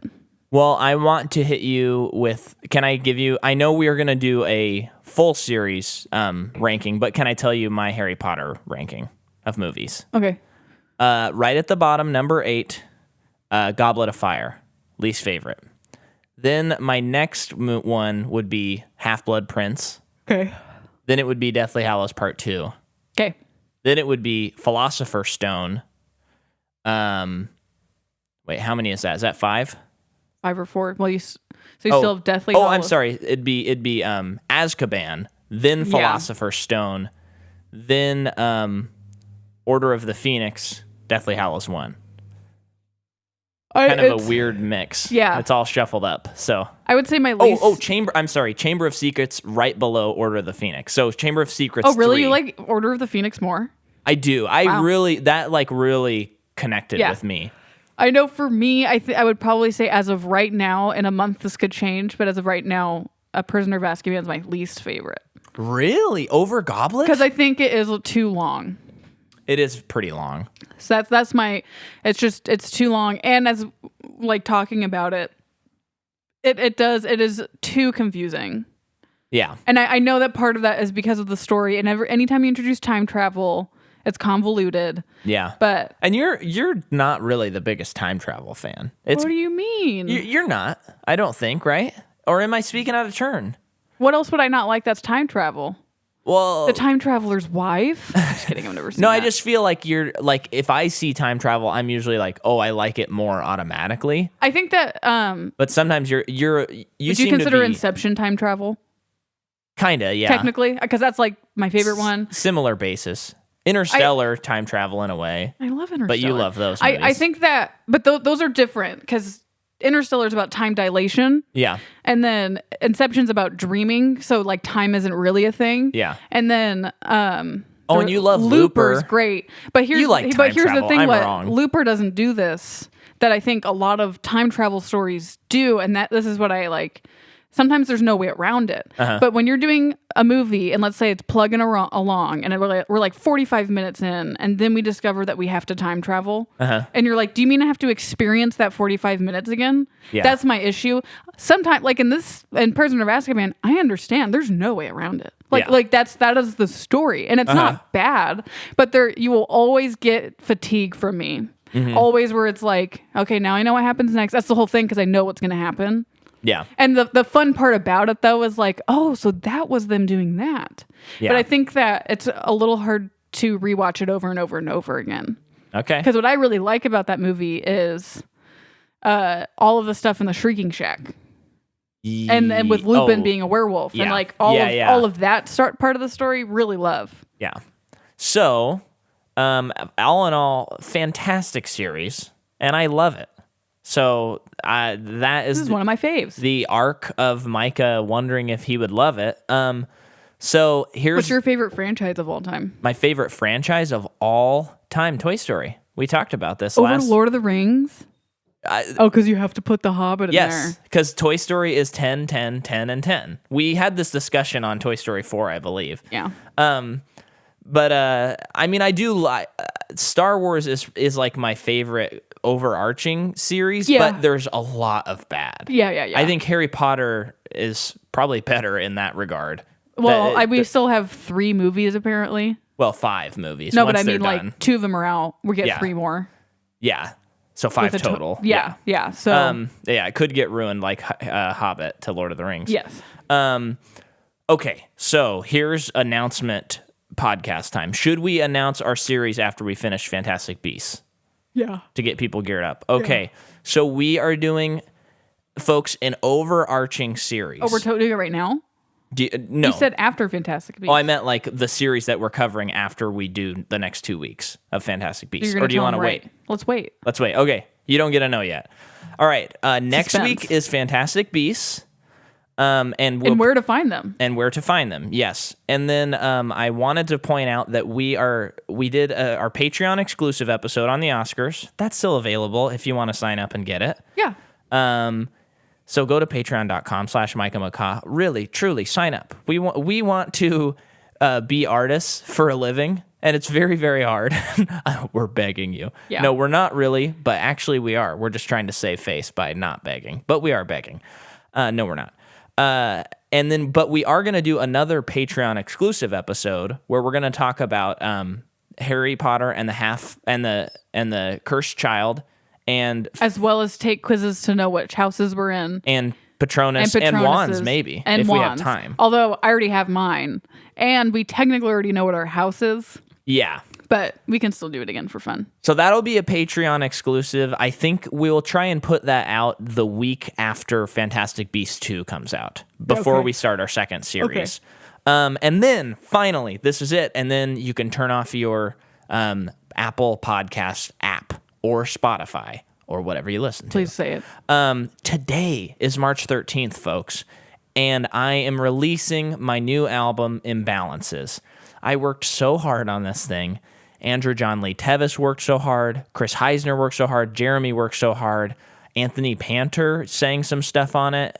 Well, I want to hit you with, I know we are going to do a full series ranking, but can I tell you my Harry Potter ranking of movies? Okay. Right at the bottom, number 8, Goblet of Fire, least favorite. Then my next one would be Half-Blood Prince. Okay. Then it would be Deathly Hallows Part 2. Okay. Then it would be Philosopher's Stone. Wait, how many is that? Is that 5? 5 or 4. Well, still have Deathly Hallows. I'm sorry. It'd be Azkaban, then Philosopher's Stone, then Order of the Phoenix, Deathly Hallows 1. Kind of a weird mix. Yeah. It's all shuffled up. So I would say my least. Chamber of Secrets right below Order of the Phoenix. So Chamber of Secrets. Oh, really? 3. You like Order of the Phoenix more? I do. That really connected with me. I know for me, I would probably say as of right now, in a month this could change, but as of right now, A Prisoner of Azkaban is my least favorite. Really? Over Goblet? Because I think it is too long. It is pretty long. So that's it's too long. And as like talking about it is too confusing. Yeah. And I know that part of that is because of the story. And anytime you introduce time travel, it's convoluted. Yeah. And you're not really the biggest time travel fan. What do you mean? You're not, I don't think, right? Or am I speaking out of turn? What else would I not like that's time travel? Well, the time traveler's wife? Just kidding, I've never seen that. I just feel like you're like, if I see time travel, I'm usually like, oh, I like it more automatically. I think that but sometimes you would you consider Inception time travel? Kinda, yeah. Technically, because that's like my favorite one. Similar basis. Interstellar time travel in a way. I love Interstellar. But you love those movies. I think that, but those are different because Interstellar is about time dilation. Yeah. And then Inception's about dreaming. So like time isn't really a thing. Yeah. And then and you love Looper's Looper. Great. But here's the thing, I'm what wrong. Looper doesn't do this that I think a lot of time travel stories do, and this is what I like. Sometimes there's no way around it. Uh-huh. But when you're doing a movie and let's say it's plugging along and we're like 45 minutes in and then we discover that we have to time travel. Uh-huh. And you're like, do you mean I have to experience that 45 minutes again? Yeah. That's my issue. Sometimes like in Prisoner of Azkaban, I understand there's no way around it. Like that is the story and it's not bad, but you will always get fatigue from me. Mm-hmm. Always where it's like, okay, now I know what happens next. That's the whole thing because I know what's going to happen. Yeah. And the fun part about it, though, is like, oh, so that was them doing that. Yeah. But I think that it's a little hard to rewatch it over and over and over again. Okay. Because what I really like about that movie is all of the stuff in the Shrieking Shack. And with Lupin being a werewolf. And like all of that part of the story, really love. Yeah. So, all in all, fantastic series. And I love it. So that This is one of my faves. the arc of Micah wondering if he would love it. So here's What's your favorite franchise of all time? my favorite franchise of all time, Toy Story. We talked about this Over last. Lord of the Rings? Because you have to put the Hobbit in there. Yes, because Toy Story is 10, 10, 10, and 10. We had this discussion on Toy Story 4, I believe. Yeah. But I mean, I do like Star Wars is like my favorite overarching series, Yeah. but there's a lot of bad. Yeah. I think Harry Potter is probably better in that regard. Well, we still have 3 movies apparently. Well, 5 movies. No, once but I they're mean, done. like 2 of them are out. We get Yeah. 3 more. Yeah. So 5 With a total. Yeah. So Yeah, it could get ruined like Hobbit to Lord of the Rings. yes. Okay, so here's announcement podcast time. Should we announce our series after we finish Fantastic Beasts Yeah. to get people geared up? Okay, so we are doing, folks, an overarching series. Oh, we're doing it right now? No. You said after Fantastic Beasts. Oh, I meant like the series that we're covering after we do the next 2 weeks of Fantastic Beasts. You're gonna Or do you tell want to them wait? right. Let's wait. Let's wait. Okay, you don't get to know yet. All right, next Suspense. week is Fantastic Beasts. And where to find them. And where to find them, yes. And then I wanted to point out that we did our Patreon exclusive episode on the Oscars. That's still available if you want to sign up and get it. Yeah. So go to patreon.com/MicahMcCaw. Really, truly, sign up. We want to be artists for a living, and it's very, very hard. We're begging you. Yeah. No, we're not really, but actually we are. We're just trying to save face by not begging, but we are begging. No, we're not. But we are going to do another Patreon exclusive episode where we're going to talk about Harry Potter and the Cursed Child, and As well as take quizzes to know which houses we're in. and Patronus and wands, maybe, and if wands. we have time. Although I already have mine. And we technically already know what our house is. Yeah. But we can still do it again for fun. So that'll be a Patreon exclusive. I think we'll try and put that out the week after Fantastic Beasts 2 comes out, before we start our second series. And then, finally, this is it. And then you can turn off your Apple Podcast app or Spotify or whatever you listen to. Please say it. Today is March 13th, folks, and I am releasing my new album, Imbalances. I worked so hard on this thing. Andrew John Lee Tevis worked so hard. Chris Heisner worked so hard. Jeremy worked so hard. Anthony Panter sang some stuff on it,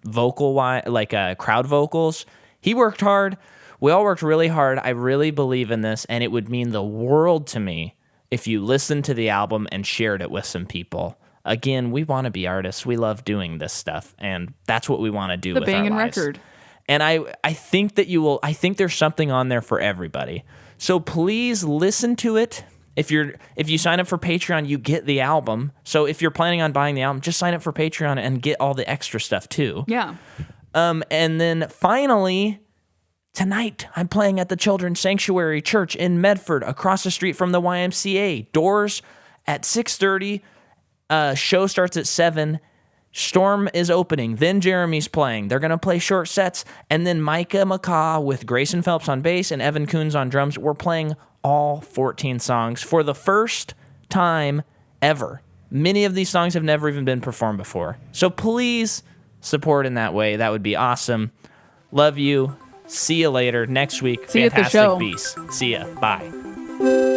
vocal-wise, like crowd vocals. He worked hard. We all worked really hard. I really believe in this, and it would mean the world to me if you listened to the album and shared it with some people. Again, we want to be artists. We love doing this stuff, and that's what we want to do with our lives. The banging record. And I think that you will. I think there's something on there for everybody. So please listen to it. If you sign up for Patreon, you get the album. So if you're planning on buying the album, just sign up for Patreon and get all the extra stuff too. Yeah. And then finally, tonight I'm playing at the Children's Sanctuary Church in Medford, across the street from the YMCA. Doors at 6:30. Show starts at 7. Storm is opening, then Jeremy's playing. They're going to play short sets, and then Micah McCaw with Grayson Phelps on bass and Evan Coons on drums. We're playing all 14 songs for the first time ever. Many of these songs have never even been performed before. So please support in that way. That would be awesome. Love you. See you later next week. See you at the show. Fantastic Beasts. See ya. Bye.